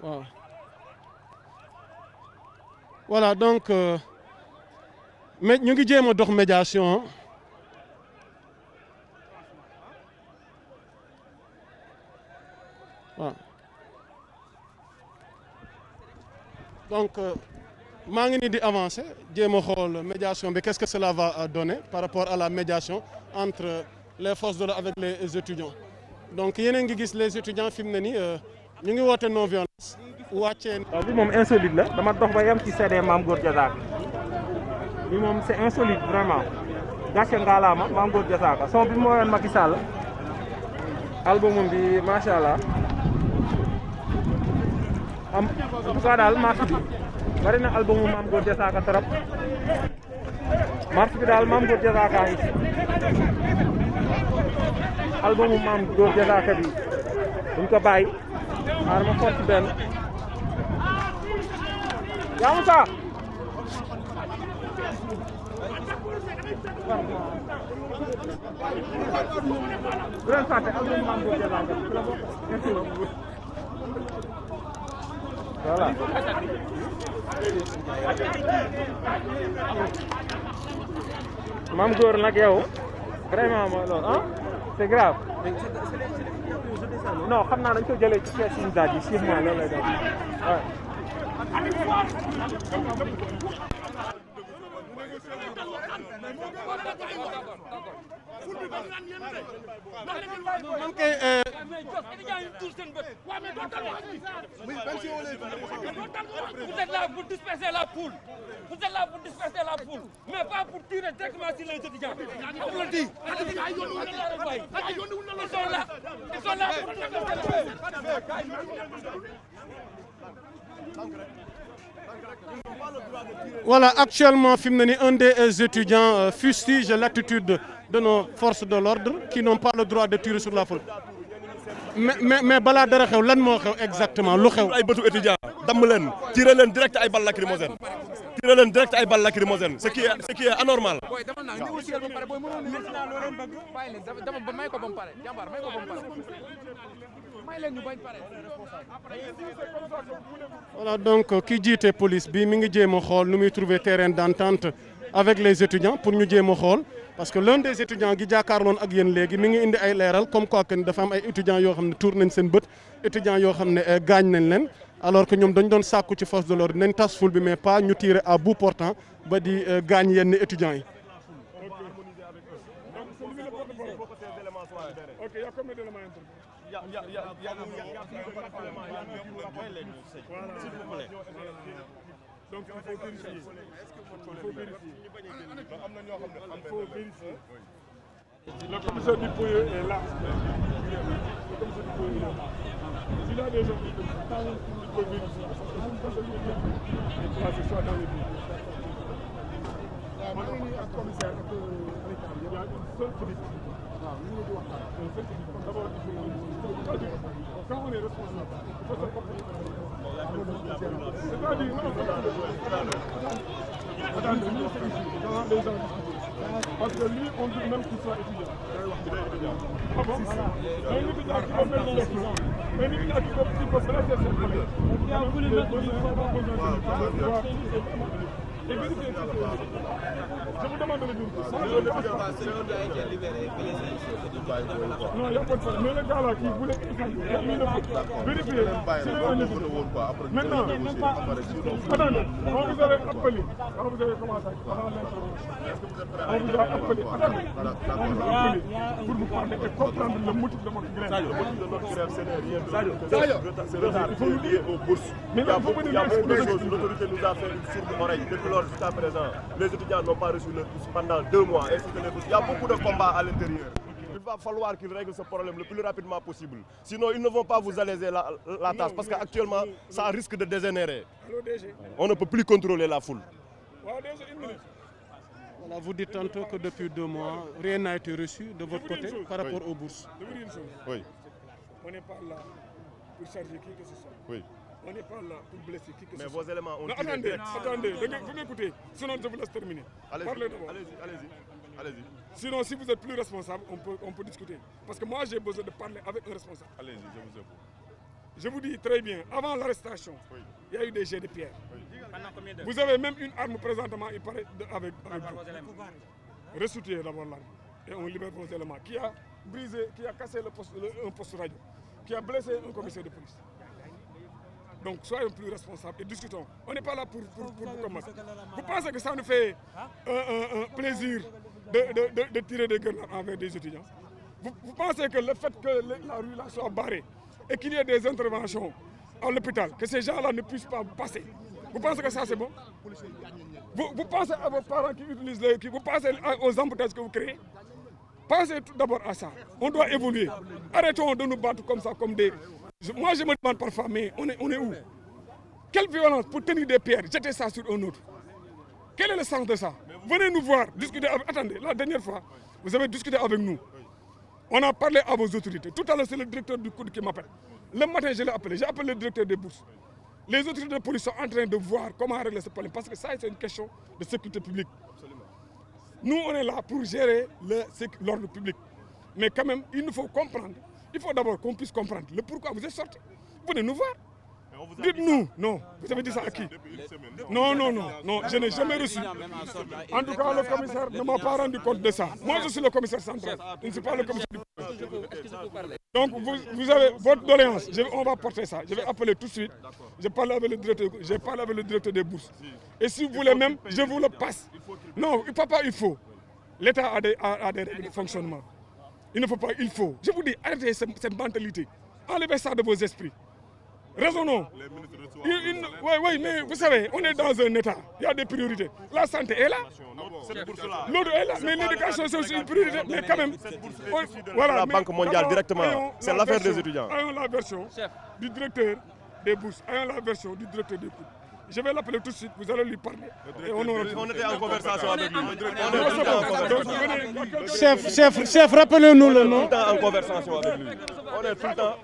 waaw voilà donc mais ñu ngi jéem a dox médiation waaw donc maa ngi nii di avancer jéem a xool médiation bi qu'est-ce que cela va donner par rapport à la médiation entre les forces de l'ordre avec les étudiants donc yéen a ngi gis les étudiants fi mu ne nii ñu ngi woote non violence wàccee. waaw bi moom insolite la dama dox ba yem ci CD Mame Gor Diazaka bi moom c'est insolite vraiment gàcce ngalaama Mame Gor Diazaka son bi moo yoon Macky Sall album bi macha allah en tout cas daal marche bi bari na album Mame Gor Diazaka trop marche bi daal Mame Gor Diazaka yi album Mame Gor Diazaka bi duñ ko bàyyi xaaral ma xool ci benn yaa Moussa bu leen fàtte album Mame Gor Diazaka voilà Mame Gor nag yow vraiment mooy loolu ah c'est grave non xam naa dañ ko jëlee ci kees yi daaj yi sûrement loolu lay doon waaw. man kay vous êtes là pour disperser la foule. Vous êtes là pour disperser la foule, mais pas pour tirer directement sur les étudiants. On le dit. Ils sont là. Ils sont là pour disperser la foule. Voilà, actuellement fi mu ne nii un des étudiants fustige l'attitude de nos forces de l'ordre qui n'ont pas le droit de tirer sur la foule. mais balaa dara xew lan moo xew exactement lu xew. ay bëtu étudiant damm leen tiré leen direct ay balles lacrymogènes tiré leen direct ay balles lacrymogènes ce qui est anormal. voilà donc ki jiite police bi mi ngi jéem a xool nu muy trouver terrain d'entente avec les étudiants pour ñu jéem a xool parce que l'un des étudiants gi jàkkaarloon ak yéen léegi mi ngi indi ay leeral comme quoi que dafa am ay étudiants yoo xam ne tuur nañ seen bët étudiants yoo xam ne gaañ nañ leen alors que ñoom dañ doon sàkku ci force de l'ordre nañ tas ful bi mais pas ñu tirer à bout portant ba di gaañ yenn étudiants yi. Donc il faut vérifier. Il faut vérifier. Le commissaire du Pouilleux est là. Le commissaire du Pouilleux est là. S'il a des gens qui peuvent vérifier. Là, ce soit dans les buts. On est un commissaire à l'écart. Il y a une seule politique. D'abord, quand on est responsable, il faut se comporter. C'est-à-dire, parce que lui, on dit même qu'il soit étudiant. Ah bon? Un étudiant qui peut faire le plan, un étudiant qui peut placer cette famille. et vérifiez tout. Je vous demande de le vérifier. Non, il n'y a pas de problème. Mais le gars là qui voulait vérifier, c'est un maintenant, attendez, quand vous avez appelé, quand vous avez commencé avant l'intervention, on vous a appelé, attendez, on vous a appelé pour vous parler et comprendre le motif de votre grève. Le motif de notre grève, c'est rien. C'est retard lié aux bourses. Il y a beaucoup de choses. L'autorité nous a fait une sourde oreille. Depuis lors jusqu'à présent, les étudiants n'ont pas reçu leur bourse pendant 2 mois. Ainsi que les bourses. Il y a beaucoup de combats à l'intérieur. Il va falloir qu'ils règlent ce problème le plus rapidement possible. Sinon, ils ne vont pas vous alléger la tâche parce qu'actuellement, ça risque de dégénérer. On ne peut plus contrôler la foule. Voilà, vous dites tantôt que depuis 2 mois, rien n'a été reçu de votre côté par rapport aux bourses. Je vous dis une chose. Oui. On n'est pas là pour charger qui que ce soit. Oui. On n'est pas là pour blesser qui que ce soit. Mais vos éléments ont non, attendez, vous m'écoutez. Sinon, je vous laisse terminer. Parlez d'abord. Allez-y. Sinon, si vous êtes plus responsable, on peut discuter. Parce que moi, j'ai besoin de parler avec un responsable. Allez-y, je vous écoute. Je vous dis très bien, avant l'arrestation, il y a eu des jets de pierre. Oui. Vous avez même une arme présentement, il paraît, avec vous. Restituez d'abord l'arme et on libère vos éléments. Qui a brisé, qui a cassé un poste radio, qui a blessé un commissaire de police. Donc soyons plus responsables et discutons. On n'est pas là pour commencer. Vous pensez que ça nous fait un plaisir de tirer des grenades envers des étudiants? Vous pensez que le fait que la rue là soit barrée et qu'il y ait des interventions à l'hôpital, que ces gens-là ne puissent pas passer, vous pensez que ça c'est bon? Vous pensez à vos parents qui utilisent les équipes, vous pensez aux embouteillages que vous créez? Pensez tout d'abord à ça. On doit évoluer. Arrêtons de nous battre comme ça, comme des... Moi je me demande parfois, mais on est où? Quelle violence pour tenir des pierres, jeter ça sur un autre? Quel est le sens de ça? Venez nous voir, discuter avec... Attendez, la dernière fois, vous avez discuté avec nous. On a parlé à vos autorités. Tout à l'heure, c'est le directeur du COUD qui m'appelle. Le matin, je l'ai appelé. J'ai appelé le directeur des bourses. Les autorités de police sont en train de voir comment régler ce problème. Parce que ça, c'est une question de sécurité publique. Absolument. Nous, on est là pour gérer l'ordre public. Mais quand même, il nous faut comprendre. Il faut d'abord qu'on puisse comprendre le pourquoi vous êtes sortis. Venez nous voir. Dites-nous. Non, vous avez dit ça à qui? Non, je n'ai jamais reçu. En tout cas, le commissaire ne m'a pas rendu compte de ça. Moi, je suis le commissaire central. Je ne suis pas le commissaire du Donc, vous avez votre doléance. On va porter ça. Je vais appeler tout de suite. J'ai parlé avec le directeur des bourses. Et si vous voulez même, je vous le passe. Non, papa, il faut. L'État a des règles de fonctionnement. Il ne faut pas, il faut. Je vous dis, arrêtez cette mentalité. Enlevez ça de vos esprits. Raisonnons. Oui, mais vous savez, on est dans un État. Il y a des priorités. La santé est là. L'autre est là. Mais l'éducation, c'est aussi une priorité. Mais quand même, voilà, la Banque mondiale directement. C'est l'affaire des étudiants. Ayons la version du directeur des bourses. Ayons la version du directeur des cours. Je vais l'appeler tout de suite, vous allez lui parler. Et on était en conversation avec lui. Chef, rappelez-nous le nom. On est tout le temps en conversation avec lui. On est tout le temps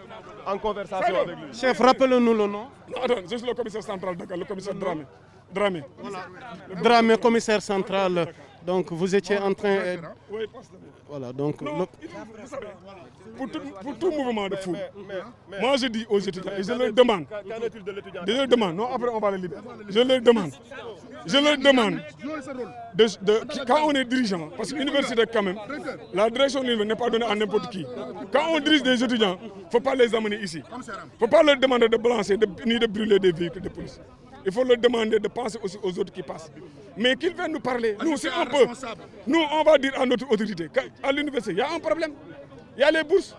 en conversation avec lui. Chef, rappelez-nous le nom. Non, attends, je suis le commissaire central Dakar, le commissaire Dramé. Dramé, commissaire central. Donc vous étiez en train... Oui, passe-le. Voilà, donc... Non, vous savez, pour tout mouvement de foule, moi je dis aux étudiants, et je leur demande, non, après on va les libérer, je leur demande, quand on est dirigeant, parce que l'université quand même, la direction de l'université n'est pas donnée à n'importe qui. Quand on dirige des étudiants, il ne faut pas les amener ici. Il ne faut pas leur demander de balancer ni de brûler des véhicules de police. Il faut leur demander de penser aussi aux autres qui passent. Mais qu'ils viennent nous parler, nous c'est un peu. Nous, on va dire à notre autorité qu'à l'université, il y a un problème. Il y a les bourses.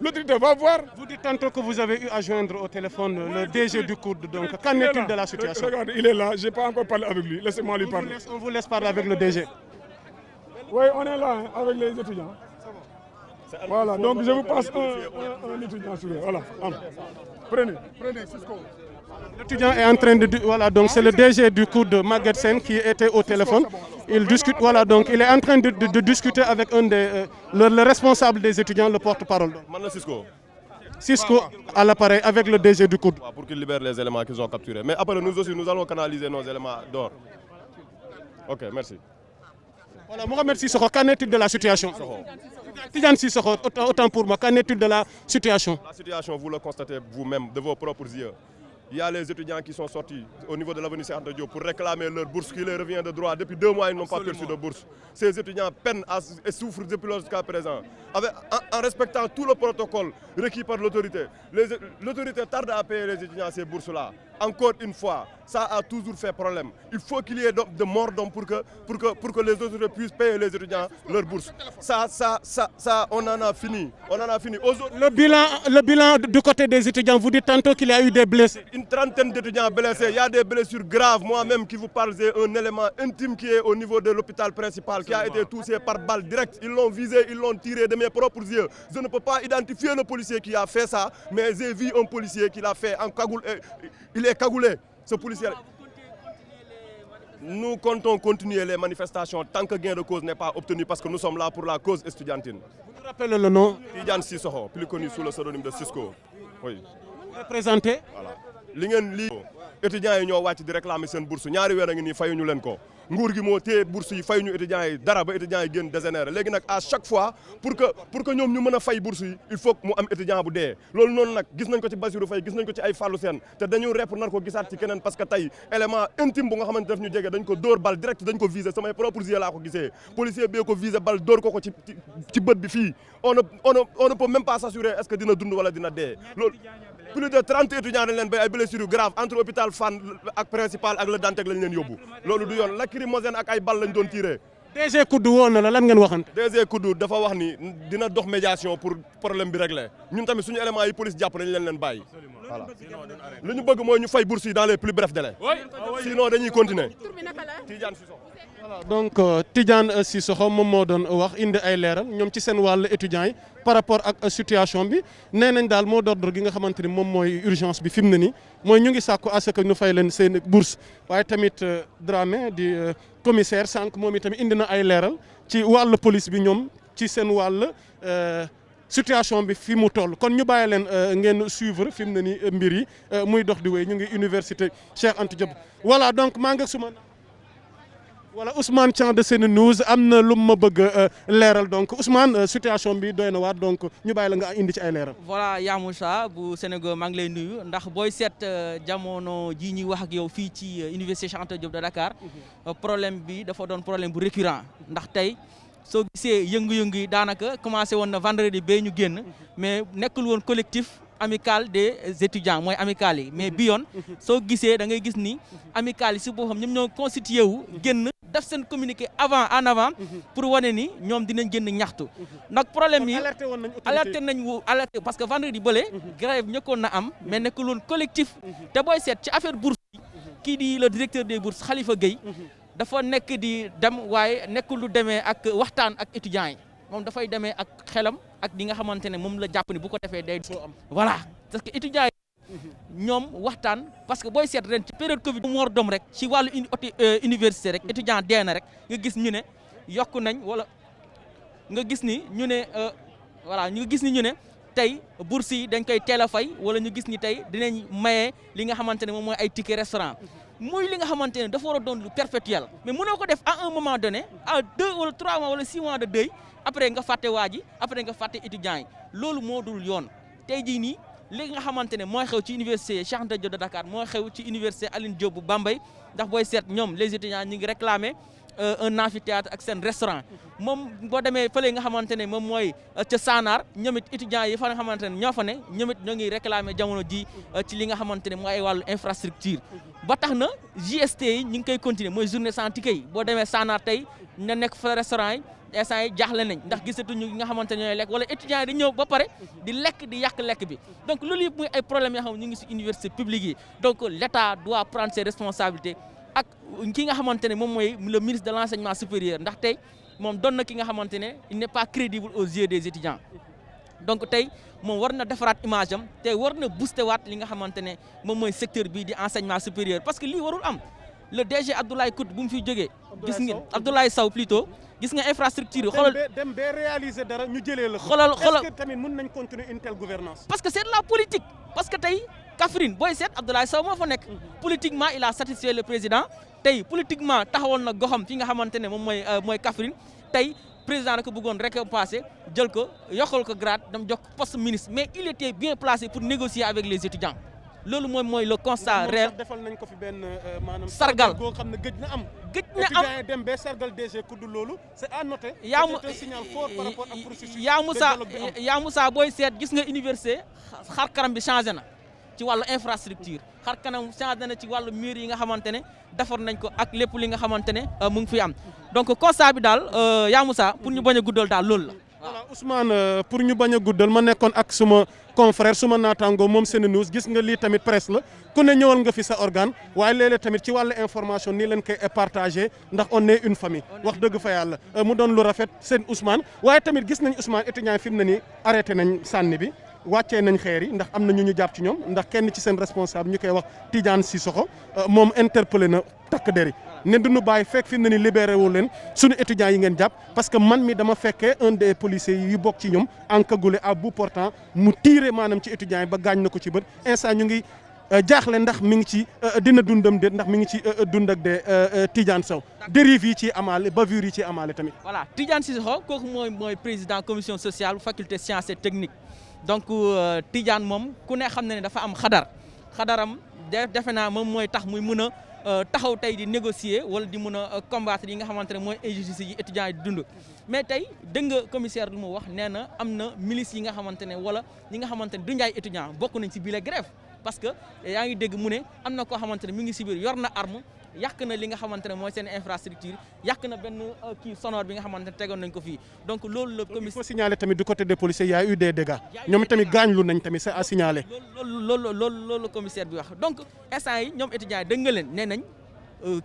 L'autorité va voir. Vous dites tantôt que vous avez eu à joindre au téléphone le DG du COUD. Donc, qu'en est-il de la situation? Regarde, il est là. Je n'ai pas encore parlé avec lui. Laissez-moi lui parler. On vous laisse parler avec le DG. Oui, on est là avec les étudiants. Voilà, donc je vous passe un étudiant sur eux. Voilà. Prenez, Cisco. L'étudiant est en train de... Voilà, donc c'est le DG du COUD, Maguette Sen, qui était au téléphone. Il discute, voilà, donc il est en train de discuter avec le responsable des étudiants, le porte-parole. Cisco à l'appareil avec le DG du COUD. Pour qu'il libère les éléments qu'ils ont capturés. Mais après, nous aussi, nous allons canaliser nos éléments d'or. Ok, merci. Voilà, Mohamed Sissoko, qu'en est-il de la situation? Tidiane Sissoko, autant pour moi, qu'en est-il de la situation? La situation, vous le constatez vous-même, de vos propres yeux. il y a les étudiants qui sont sortis au niveau de l'avenue Cheikh Anta Diop pour réclamer leur bourse qui leur revient de droit. Depuis 2 mois, ils n'ont pas perçu de bourse. Ces étudiants peinent et souffrent depuis jusqu'à présent. En respectant tout le protocole requis par l'autorité. L'autorité tarde à payer les étudiants ces bourses-là. Encore une fois, ça a toujours fait problème. Il faut qu'il y ait de morts d'hommes pour que les autorités puissent payer les étudiants leurs bourses. Ça, on en a fini. On en a fini. Le bilan du côté des étudiants, vous dites tantôt qu'il y a eu des blessés. Une trentaine d'étudiants blessés. Il y a des blessures graves. Moi-même qui vous parle, j'ai un élément intime qui est au niveau de l'hôpital principal qui a été touché par balle directe. Ils l'ont visé, ils l'ont tiré de mes propres yeux. Je ne peux pas identifier le policier qui a fait ça, mais j'ai vu un policier qui l'a fait en cagoule. Il est cagoulé, ce policier. Nous comptons continuer les manifestations tant que gain de cause n'est pas obtenu parce que nous sommes là pour la cause estudiantine. Vous nous rappelez le nom? Tidiane Sissoko, plus connu sous le pseudonyme de Cisco. Oui. Présenté. Voilà. Les étudiants ñoo wàcc di réclamer seen bourse ñaari weer a ngi nii fayuñu leen ko nguur gi moo téye bourse yi fayuñu étudiants yi dara ba étudiants yi génn dégénéré léegi nag à chaque fois pour que ñoom ñu mën a fay bourse yi il faut que mu am étudiant bu dee loolu noonu nag gis nañ ko ci Bassirou Faye gis nañ ko ci ay Fallou Sène te dañu repp nar ko gisaat ci keneen parce que tey élément intime bu nga xamante daf ñu jege dañ ko dóor bal direct dañ ko visé samay propres yeux laa ko gisee policier bee ko visé bal dóor ko ci bët bi fii on ne peut même pas s'assurer est-ce que dina dund wala dina dee loolu plus de 30 étudiants dañ leen bay ay blessures graves entre hôpital Fann ak principal ak le Dantec lañ leen yóbbu loolu du yoon lacrymogène ak ay bal lañ doon tiré. DG Koudou woon na la lan ngeen waxante. DG Koudou dafa wax ni dina dox médiation pour problème bi régler ñun tamit suñu éléments yi police jàpp nañ leen bàyyi. voilà li ñu bëgg mooy ñu fay bourse yi dans les plus brefs délais. sinon dañuy continuer. Tidiane Sissoko. voilà donc Tidiane Sissoko moom moo doon wax indi ay leeral ñoom ci seen wàllu étudiants yi par rapport ak situation bi nee nañ daal mot d'ordre gi nga xamante ni moom mooy urgence bi fi mu ne nii mooy ñu ngi sàkku à ce que ñu fay leen seen bourse waaye tamit Dramé di commissaire sànq moom itamit indi na ay leeral ci wàllu police bi ñoom ci seen wàll situation bi fi mu toll kon ñu bàyyi leen ngeen suivre fi mu ne nii mbir yi muy dox di wéy ñu ngi université Cheikh Anta Diop voilà donc maa ngi suma voilà Ousmane Thiam de Sene News am na lu ma bëgg a leeral donc Ousmane situation bi doy na waat donc ñu bàyyi la nga indi ci ay leeral. voilà yaa Moussa bu Sénégal maa ngi lay nuyu ndax booy seet jamono jii ñuy wax ak yow fii ci université Cheikh Anta Diop de Dakar problème bi dafa doon problème bu récurrent ndax tey soo gisee yëngu-yëngu yi daanaka commencé woon na vendredi bee ñu génn mais nekkul woon collectif amical des étudiants mooy amical yi mais bi yoon soo gisee da ngay gis ni amical yi si boppam ñoom ñoo constitué wu génn def seen communiqué en avant pour wane ni ñoom dinañ génn ñaxtu nag problème yi alerté parce que vendredi bële grève ñëkkoon na am mais nekkul woon collectif te booy seet ci affaire bourse yi kii di le directeur des bourses Khalifa Gueye dafa nekk di dem waaye nekkul lu demee ak waxtaan ak étudiants yi moom dafay demee ak xelam ak di nga xamante ne moom la jàpp ni bu ko defee day voilà parce que étudiants yi ñoom waxtaan parce que booy seet ren ci période Covid moor doom rek ci wàllu université rek étudiant dee na rek nga gis ñu ne yokk nañ wala nga gis ni ñu ne voilà ñu gis ni ñu ne tey bourse yi dañ koy teel a fay wala ñu gis ni tey dinañ maye li nga xamante ne moom mooy ay ticket restaurant muy li nga xamante ne dafa war a doon lu perpétuel mais mënoo ko def à un moment donné à 2 wala 3 mois wala 6 mois de deuil après nga fàtte waa ji après nga fàtte étudiants yi loolu moo dul yoon tey jii nii li nga xamante ne mooy xew ci université Cheikh Anta Diop de Dakar mooy xew ci université Alioune Diop bu Bambey ndax booy seet ñoom les étudiants ñu ngi réclamer un amphithéâtre ak seen restaurant moom boo demee fële nga xamante ne moom mooy ca Sanaar ñoom it étudiants yi fa nga xamante ne ñoo fa ne ñoom it ñoo ngi réclamer jamono ji ci li nga xamante ne mooy ay wàllu infrastructure ba tax na JST yi ñu ngi koy continuer mooy journée sans ticket yi boo demee Sanaar tey na nekk fa restaurant yi instant yi jaaxle nañ ndax gisatuñu nga xamante ne ñooy lekk wala étudiants yi di ñëw ba pare di lekk di yàq lekk bi donc loolu yëpp muy ay problèmes yoo xam ne ñu ngi si université publique yi donc l'État doit prendre ses responsabilités ak ki nga xamante ne moom mooy le ministre de l'enseignement supérieur ndax tey moom doon na ki nga xamante ne il n'est pas crédible aux yeux des étudiants donc tey moom war na defaraat image am tey war na booster waat li nga xamante ne moom mooy secteur bii di enseignement supérieur parce que lii warul am le DG Abdoulaye Kout bu mu fiy jógee gis ngeen Abdoulaye Sow plutôt gis nga infrastructure yi xoolal dem ba réaliser dara ñu jëlee la xoolal est-ce que tamit mën nañ continuer une telle gouvernance parce que c'est de la politique parce que tey Kaffrine booy seet Abdoulaye Sow moo fa nekk politiquement il a satisfait le président tey politiquement taxawoon na goxam fi nga xamante ne moom mooy Kaffrine tey président da ko bëggoon récompenser jël ko yokkal ko grade dam jox poste ministre mais il était bien placé pour négocier avec les étudiants loolu mooy le constat réel. defal nañ ko fi benn maanaam sargal goo xam ne gëj na am. étudiants yi dem ba sargal DG kudd loolu c'est à noter. yaa c'est un signal fort par rapport ak processus. yaa Moussa booy seet gis nga université xar kanam bi changé na ci wàllu infrastructure xar kanam changé na ci wàllu mur yi nga xamante ne defar nañ ko ak lépp li nga xamante ne mu ngi fi am donc constat bi daal yaa Moussa pour ñu bañ a guddal daal loolu la. voilà Ousmane pour ñu bañ a guddal ma nekkoon ak suma confrère suma naataango moom SeneNews gis nga lii tamit presse la ku ne ñëwal nga fi sa organe waaye léeg-léeg tamit ci wàllu information nii leen koy partagé ndax on est une famille wax dëgg fa yàlla mu doon lu rafet seen Ousmane waaye tamit gis nañ Ousmane étudiants yi fi mu ne nii arrêté nañ sànni bi wàccee nañ xeer yi ndax am na ñu jàpp ci ñoom ndax kenn ci seen responsable ñu koy wax Tidiane Sissoko moom interpellé na takk der yi ne duñu bàyyi fekk fi mu ne nii libéré wu leen suñu étudiants yi ngeen jàpp parce que man mi dama fekkee un des policiers yu bokk ci ñoom encagoulé à bout portant mu tiré maanaam ci étudiants yi ba gaañ na ko ci bët instant ñu ngi jaaxle ndax mi ngi ci dina dundam déet ndax mi ngi ci dund ak de Tidiane Sow dérive yi ci amaale bavure yi ci amaale tamit. voilà Tidiane Sissoko kooku mooy président commission sociale bu faculté sciences et techniques donc Tidiane moom ku ne xam na ne dafa am xadaram defe naa moom mooy tax muy mën a taxaw tey di négocier wala di mën a combattre yi nga xamante ne mooy injustice yi étudiants yi di dund mais tey dégg nga commissaire lu mu wax nee na am na milice yi nga xamante ne wala ñi nga xamante ne du njaay étudiant bokk nañ ci biir grève parce que yaa ngi dégg mu ne am na koo xamante ne mi ngi si biir yor na arme yàq na li nga xamante ne mooy seen infrastructure yàq na benn kii sonore bi nga xamante ne tegoon nañ ko fii donc loolu la commissaire. il faut signaler tamit du côté des policiers y a eu des dégâts ñoom tamit gaañlu nañ tamit c'est à signaler. loolu la commissaire bi wax donc instant yi ñoom étudiants yi dégg nga leen nee nañ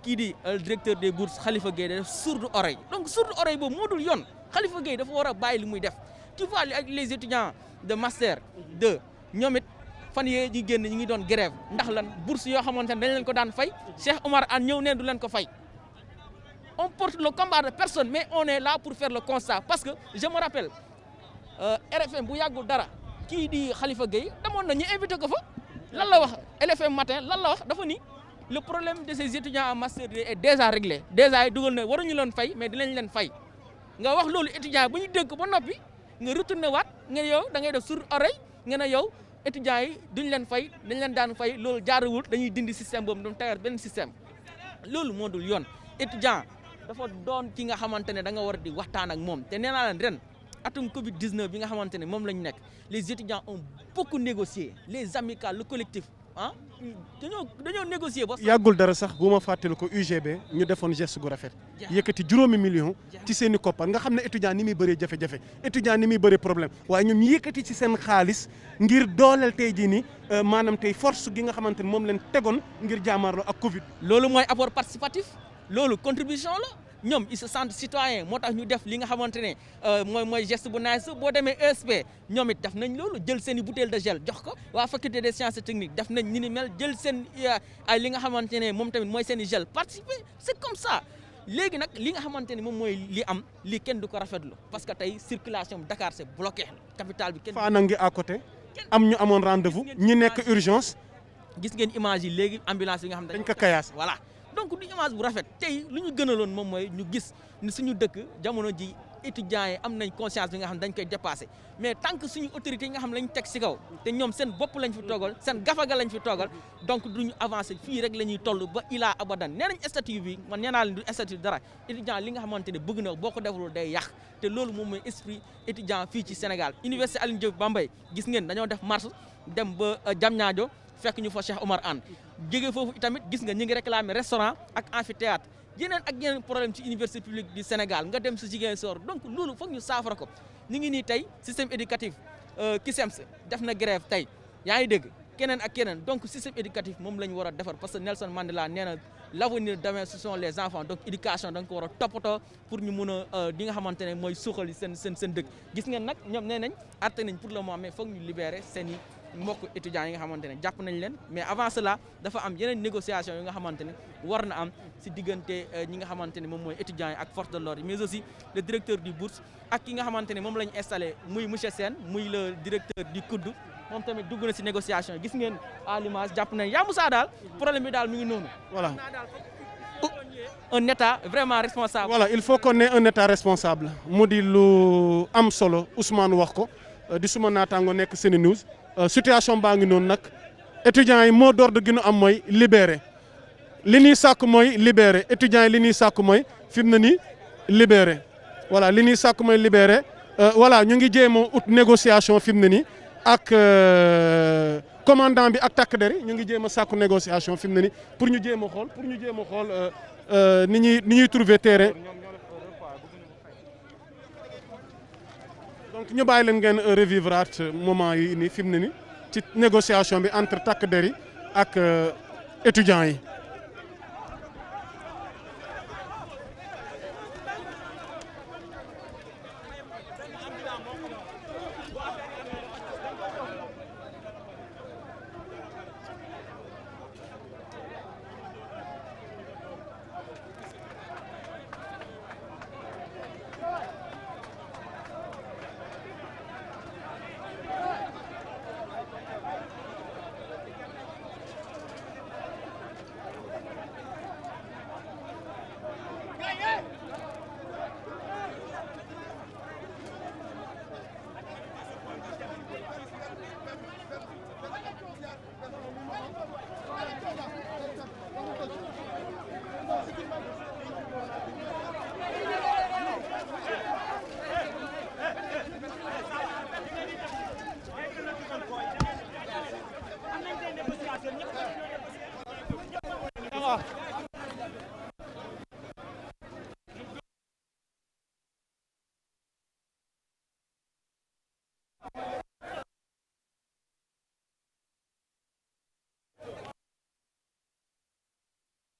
kii di directeur des bourses Khalifa Gueye def sourde oreille donc sourde oreille boobu moo dul yoon Khalifa Gueye dafa war a bàyyi li muy def tu vois ak les étudiants de master 2 ñoom it fan yee ñi génn ñi ngi doon grève ndax lan bourse yoo xamante ne dañ leen ko daan fay Cheikh Oumar Anne ñëw neen du leen ko fay on porte le combat de personne mais on est là pour faire le constat parce que je me rappelle RFM bu yàggul dara kii di Khalifa Gueye demoon na ñu invité ko fa lan la wax LFM matin lan la wax dafa ni le problème de ces étudiants en master 2 est déjà réglé déjà dugal na waruñu leen fay mais dinañ leen fay nga wax loolu étudiant bu ñu dégg ko ba noppi nga retourné waat nga yow da ngay def sourde oreille nga ne yow étudiants yi duñ leen fay dañ leen daan fay loolu jaarawul dañuy dindi système boobu doon tegaat benn système loolu moo dul yoon étudiant dafa doon ki nga xamante ne da nga war di waxtaan ak moom te nee naa leen ren atum Covid 19 bi nga xamante ne moom la ñu nekk les étudiants ont beaucoup négocié les amicales le collectif dañoo négocier ba. yàggul dara sax bu ma fàttali ko UGB ñu defoon geste gu rafet. yëkkati juróomi million ci seen i koppar nga xam ne étudiant ni muy bëree jafe-jafe étudiant ni muy bëree problème waaye ñoom yëkkati ci seen xaalis ngir dooleel tey jii ni maanaam tey force gi nga xamante ne moom leen tegoon ngir jaamaarloo ak Covid. loolu mooy apport participatif loolu contribution la. ñoom ils se sentent citoyens moo tax ñu def li nga xamante ne mooy geste bu nice boo demee ESP ñoom it def nañ loolu jël seen i bouteille de gel jox ko waa faculté des sciences et techniques def nañ ni ni mel jël seen ay li nga xamante ne moom tamit mooy seen i gel participer c'est comme ça léegi nag li nga xamante ne moom mooy li am lii kenn du ko rafetlu parce que tey circulation bi Dakar c'est bloqué capitale bi kenn Fana ngi à côté am ñu amoon rendez-vous ñi nekk urgence gis ngeen image yi léegi ambulance yi nga xam ne dañ ko kayaas voilà donc du image bu rafet tey lu ñu gënaloon moom mooy ñu gis ni suñu dëkk jamono ji étudiants yi am nañ conscience bi nga xam dañ koy dépassé mais tant que suñu autorités yi nga xam lañ teg si kaw te ñoom seen bopp lañ fi toogal seen gafaga lañ fi toogal donc duñu avancé fii rek la ñuy toll ba ilaa abadan nee nañ statut bi man nee naa leen du statut dara étudiant li nga xamante ne bëgg na boo ko defalul day yàq te loolu moom mooy esprit étudiant fii ci Sénégal Université Alioune Diop Bambey gis ngeen dañoo def marche dem ba Diamniadio fekk ñu fa Cheikh Oumar Anne jóge foofu itamit gis nga ñi ngi réclamer restaurant ak amphithéâtre yeneen ak yeneen problème ci université publique du Sénégal nga dem si Ziguinchor donc loolu foog ñu saafara ko ñu ngi nii tey système éducatif CUSEMS def na grève tey yaa ngi dégg keneen ak keneen donc système éducatif moom la ñu war a defar parce que Nelson Mandela nee na l'avenir demain ce sont les enfants donc éducation da nga ko war a toppatoo pour ñu mun a di nga xamante ne mooy suuxali seen dëkk gis ngeen nag ñoom nee nañ arrêté nañ pour le moment mais foog ñu libérer seen i mbokk étudiants yi nga xamante ne jàpp nañ leen mais avant cela dafa am yeneen négociation yi nga xamante ne war na am si diggante ñi nga xamante ne moom mooy étudiants yi ak force de l'ordre mais aussi le directeur du bourse ak ki nga xamante ne moom la ñu installé muy monsieur Sène muy le directeur du COUD moom tamit dugg na si négociation gis ngeen à l'image jàpp nañ yaa Moussa daal problème bi daal mi ngi noonu. voilà un état vraiment responsable. voilà il faut qu'on ait un état responsable mu di lu am solo Ousmane wax ko di suma naataango nekk SeneNews situation baa ngi noonu nag étudiants yi mot d'ordre gi ñu am mooy libéré li ñuy sàkk mooy libéré étudiants yi li ñuy sàkk mooy fi mu ne nii libéré voilà li ñuy sàkk mooy libéré voilà ñu ngi jéem a ut négociation fi mu ne nii ak commandant bi ak takk der yi ñu ngi jéem a sàkku négociation fi mu ne nii pour ñu jéem a xool ni ñuy trouver terrain. donc ñu bàyyi leen ngeen revivre moment yi nii fi mu ne nii ci négociation bi entre takk der yi ak étudiants yi.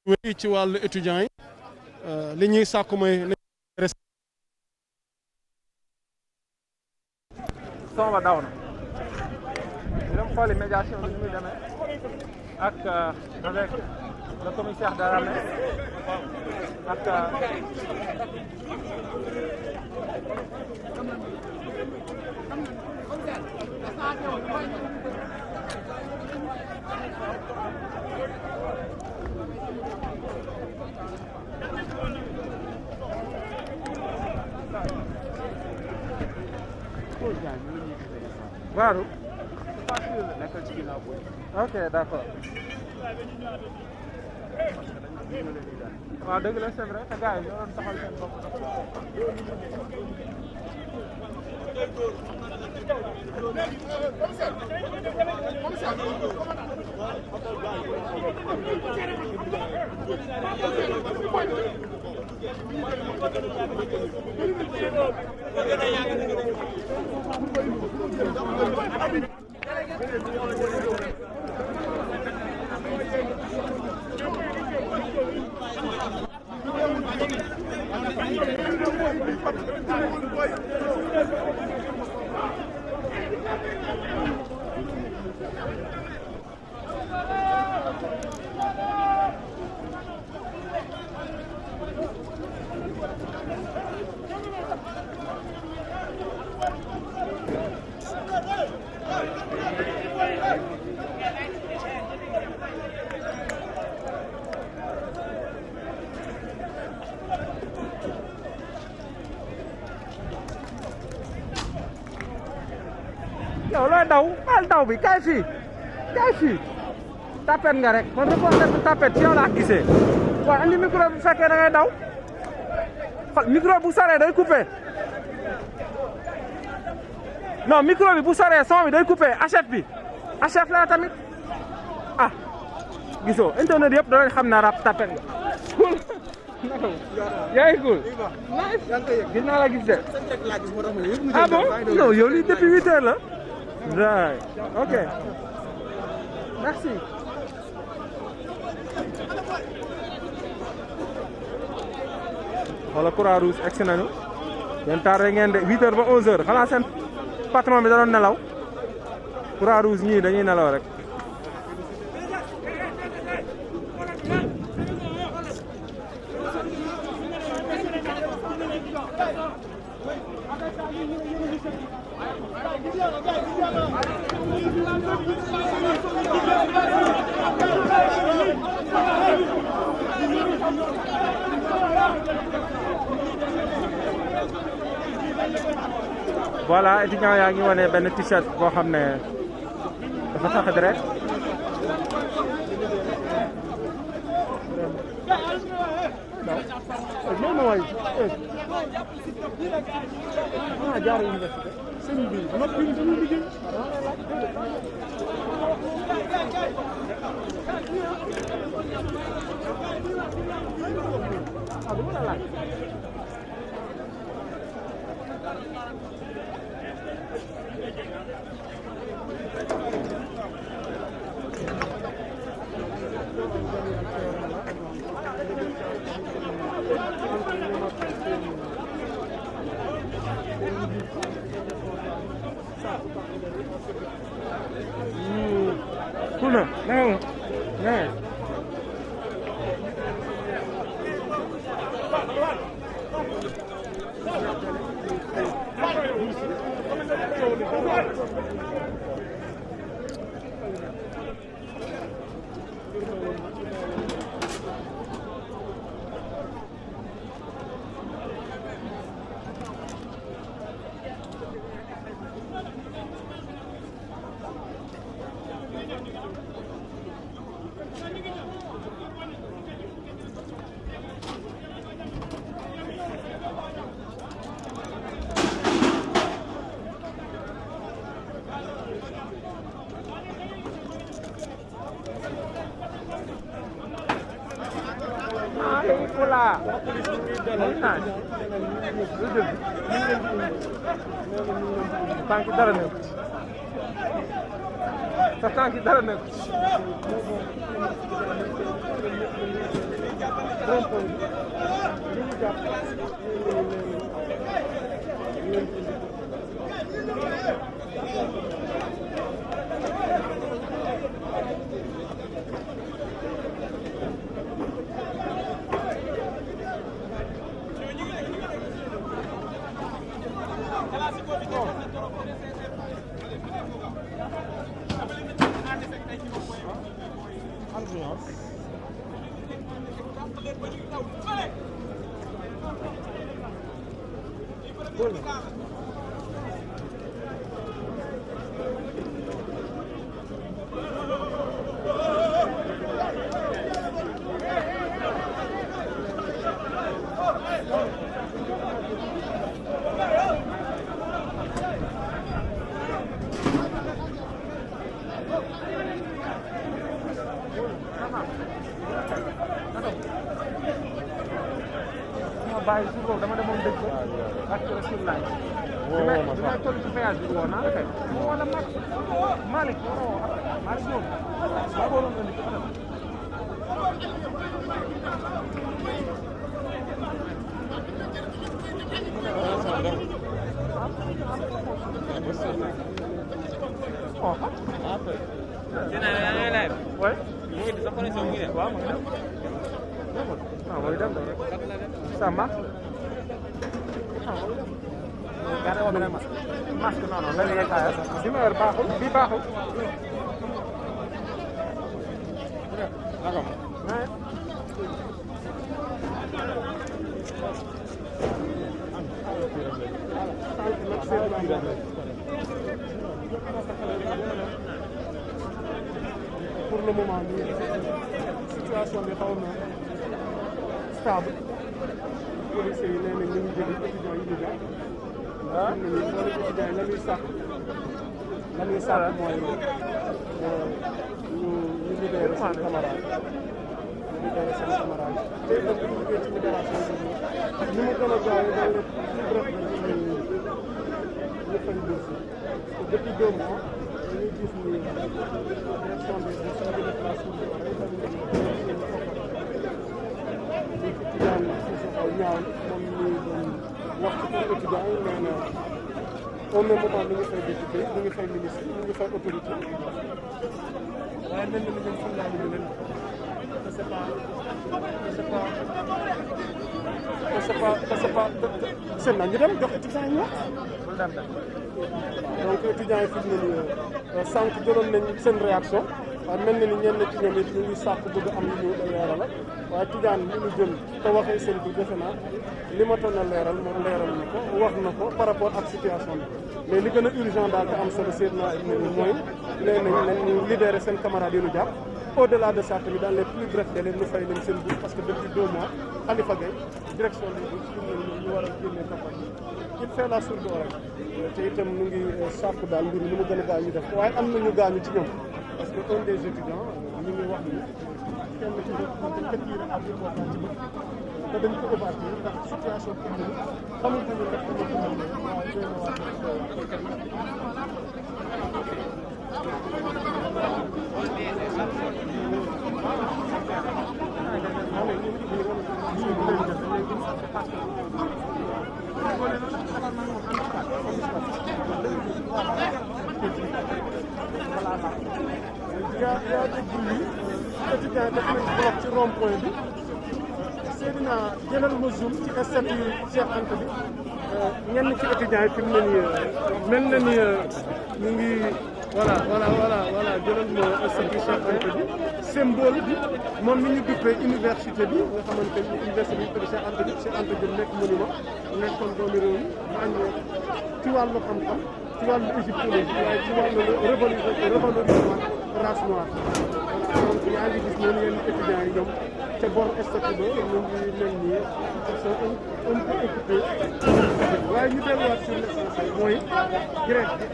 wéy ci wàllu étudiants yi li ñuy sàkku mooy son ba daw na ñu dem xooli médiation bi ni muy demee ak avec le commissaire Darame ak waaw. ok d'accord. waaw dëgg la c'est vrai te gars yi ñoo doon taxal seen bopp. yow looy daw baal daw bi kaay fii tapet nga rek man reporter bu tapet ci yow laa gisee waaw andi micro bu fekkee da ngay daw micro bu soree day coupé non micro bi bu soree son bi day coupé achète la tamit ah gisoo internet yëpp danañ xam naa rap tapet nga cool yaa ngi cool gis naa la gis de ah bon non yow lii depuis 8 heures la right ok merci wala Croix-Rouge egsi nañu yéen tardé ngeen de 8 heures ba 11 heures xanaa seen patron bi da doon nelaw Croix-Rouge ñii dañuy nelaw rek voilà étudiant yaa ngi wane benn t-shirt boo xam ne dafa sax direct non non waay ah jaar université sëñ bi noppi dañuy liggéey ah dama la laaj Kuna, nang, nang. Tànk dara nekk sa tànk dara nekk bàyyi si boobu dama demoon dëkk ak Rasulullah bi may toll ci voyage bi woo naa la kay woo na Malick Malick ñoom ba booloon nga ni ça marche. Gardez votre masque. Masque non non, léegi nga bi ma yor baaxul bi baaxul. D'accord. Pour le moment, situation bi xaw na stable. Policiers yi nee nañ ñu ngi jël étudiants yi dugg ah étudiants yi la ñuy sàkk mooy ñu libéré seen camarade te nag bu ñu jógee ci libération bi ni mu gën a gaawee day def bref ñu fañ bourse depuis 2 mois dañuy gis ni direction bi suñu déclaration bi ñaaw moom ñu doon wax ci pour étudiants yi nee na au même moment ñu ngi fay député ñu ngi fay ministre ñu ngi fay autorité waaye mel na ni ñoom xam naa ne ñu leen c'est pas seen na ñu dem jox étudiants yi wax donc étudiants yi fi mu ne nii sànq jëloon nañ seen réaction waaye mel na ni ñenn ci ñoom it ñu ngi sàkk bëgg am lu ñu leeral waaye Tidiane li mu jël te waxee seen bi defe naa li ma toon a leeral moom leeral na ko wax na ko par rapport ak situation bi mais li gën a urgent daal te am solo seet naa mooy nee nañ ñu libéré seen camarades yi ñu jàpp au-delà de ça tamit dans les plus brefs délais ñu fay leen seen bourse parce que depuis 2 mois Khalifa Gaye direction bi ñu war a génne campagne il fait la sourde oreille te itam mu ngi sàkku daal mbir mi mu gën a gaaw ñu def ko waaye am na ñu gaañu ci ñoom parce que un des étudiants ñu ngi wax ni kenn ci dañ ko tiire ak important ci bët te dañ ko évacuer ndax situation économique xamul tamit ndax dañu ko mën waaye doy na yaa dégg lii étudiant def nañ bloc ci rond point bi Seydina jëlal ma zoom ci statut Cheikh Anta bi ñenn ci étudiants yi fi mu ne nii mel na ni ñu ngi voilà jëlal ma statut Cheikh Anta bi symbole bi moom mi ñu duppee université bi nga xamante ni université bi tudd Cheikh Anta bi nekk monument nekkoon doomi réew mi ràññee ci wàllu xam-xam ci wàllu égyptologie waaye ci wàllu revalorisation race noire donc yaa ngi gis noonu yenn étudiants yi ñoom ca bor statut ba ñu ngi mel nii un peu occupé waaye ñu delluwaat sur l'essentiel mooy grève bi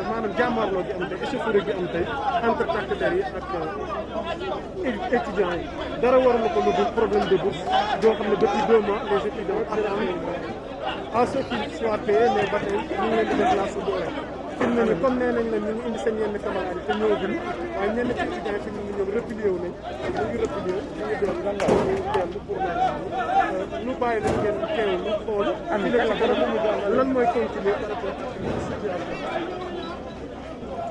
maanaam jàmmaarloo gi am tey échauffourée gi am tey entre takk der yi ak étudiants yi dara waral ko lu dul problème de bourse doo xam ne depuis 2 mois les étudiants attendent à ce qu'ils soient payés mais ba tey ñu ngi leen di def la sourde oreille fi mu ne nii comme nee nañ la ñu ngi indi seen yenn camarades yi te ñëwaguñu waaye ñenn ci étudiants yi fi mu ne ñoom replié wu nañ ñu ngi replié ñu ngi dellu pour ñu bàyyi leen ngeen teewlu ñu xool lan mooy continuer par rapport ak situation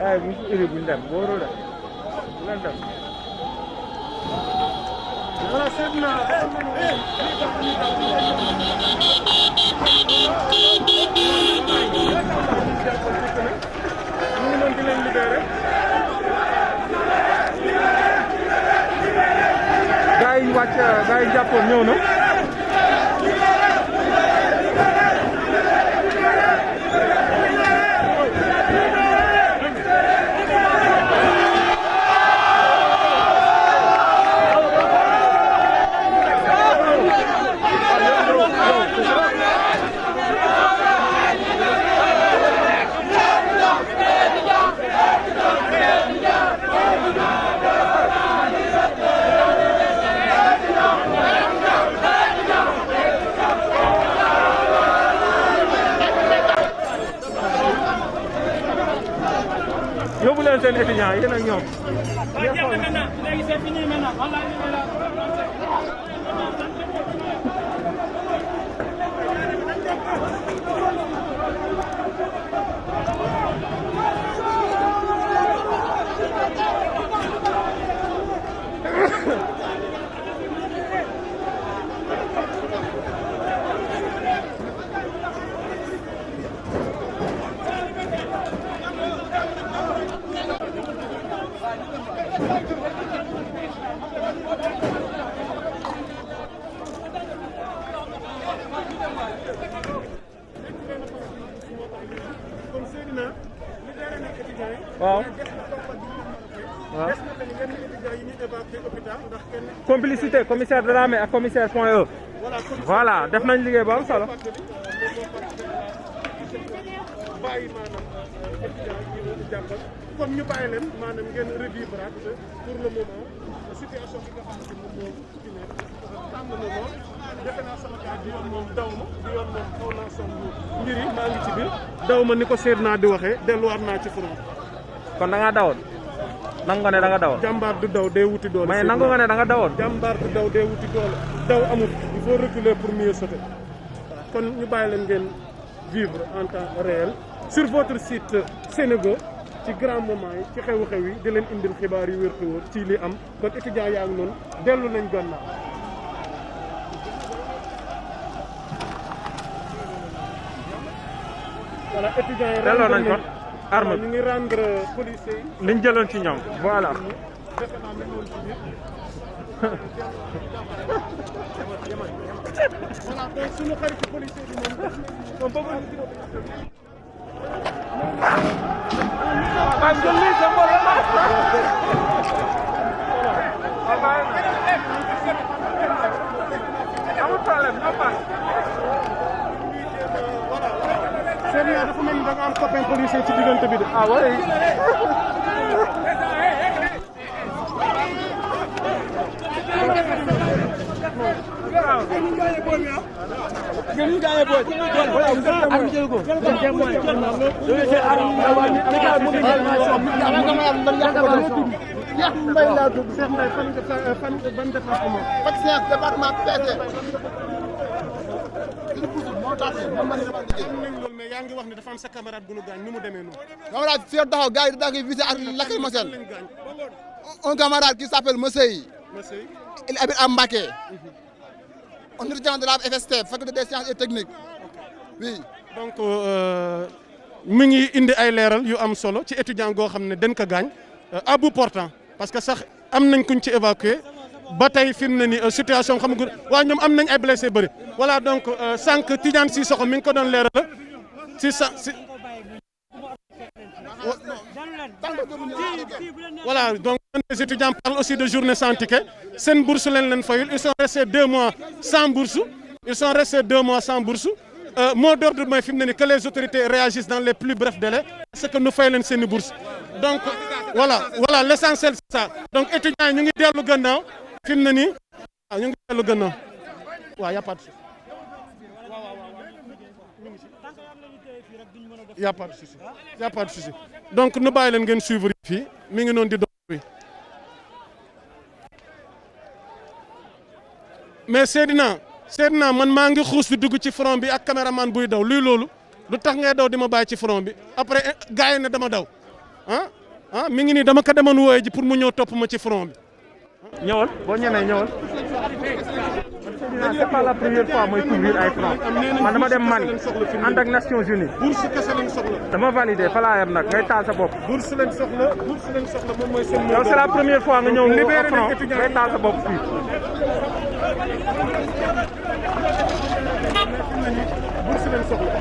ay bu ñu iri buñ dem booru de bu leen dem voilà seet naa ñu ngi doon di leen libéré gaa yi wàcc gaa yi jàppoon ñëw na yóbbu leen seen étudiants yéen ak ñoom. léegi c'est fini maintenant. waaw complicité commissaire de l'armée ak commissaire point E voilà def nañ liggéey bu am solo kon ñu bàyyi leen maanaam ngeen revivre pour le moment situation bi nga xamante ni moom tàng na lool defe naa sama kaa di yoon moom daw ma di yoon moom xaw naa sonn mbir yi maa ngi ci biir daw ma ni ko seet naa di waxee delluwaat naa ci front kon da ngaa dawoon nangu nga ne da nga dawoon jàmbaar du daw day wuti doole mais nangu nga ne da nga dawoon jàmbaar du daw day wuti doole daw amul il faut reculer pour mieux sauter kon ñu bàyyi leen ngeen vivre en temps réel sur votre site Sénégo ci grand moment yi ci xew-xew yi di leen indil xibaar yu wér te wóor ci li am kon étudiants yaa ngi noonu dellu nañ gannaaw voilà étudiants yi delloo nañ ko arme ñu ngi rendre policiers yi liñ jëloon ci ñoom voilà defe naa ne loolu ci biir voilà donc suñu xaritu policier bi moom seen naa dafa mel ni da nga am copain policier ci diggante bi de. Ah oui. Cheikh Mbaye laa tudd Cheikh Mbaye fan ban département. Fatou Seye département PC. mais yaa ngi wax ne dafa am sa camarade bu nu gaañ nu mu demee noonu. Camarade fii taxaw gars yi dañu visé ak lacrymogène. Un camarade qui s'appelle Moussey. Il habite à Mbacké. Un étudiant de la FST, faculté des sciences et techniques. Oui. Donc mi ngi indi ay leeral yu am solo ci étudiant goo xam ne dañ ko gaañ à bout portant parce que sax am nañ kuñ ci évacué ba tey fi mu ne ni situation xam nga waa ñoom am nañ ay blessé bëri voilà donc sànq Tidiane Sissoko mi ngi ko doon leeral si voilà donc les étudiants parlent aussi de journée sans ticket seen bourse leen fayul ils sont restés 2 mois sans bourse mot d'ordre mooy fi mu ne ni que les autorités réagissent dans les plus brefs délais parce que nu fay leen seen i bourse donc voilà l'essentiel c'est ça donc étudiants yi ñu ngi dellu gannaaw fi mu ne nii waaw ñu ngi dellu gannaaw waaw y a pas de souci y a pas de souci y a pas de souci donc nu bàyyi leen ngeen suivre fii mi ngi noonu di dox bi mais Seydina man maa ngi xuus di dugg ci front bi ak caméraman buy daw luy loolu lu tax ngay daw di ma bàyyi ci front bi après gars yi ne dama daw mi ngi nii dama ko demoon wooye ji pour mu ñëw topp ma ci front bi. ñëwal boo ñemee ñëwal. c'est pas la première fois mooy couvrir ay front man dama dem Mali ànd ak Nations Unies. bourse kese lañ soxla. dama validé fa laa yem nag ngay taal sa bopp. bourse lañ soxla moom mooy seen. yow c'est la première fois nga ñëw libéré front ngay taal sa bopp fii. bourse lañ soxla.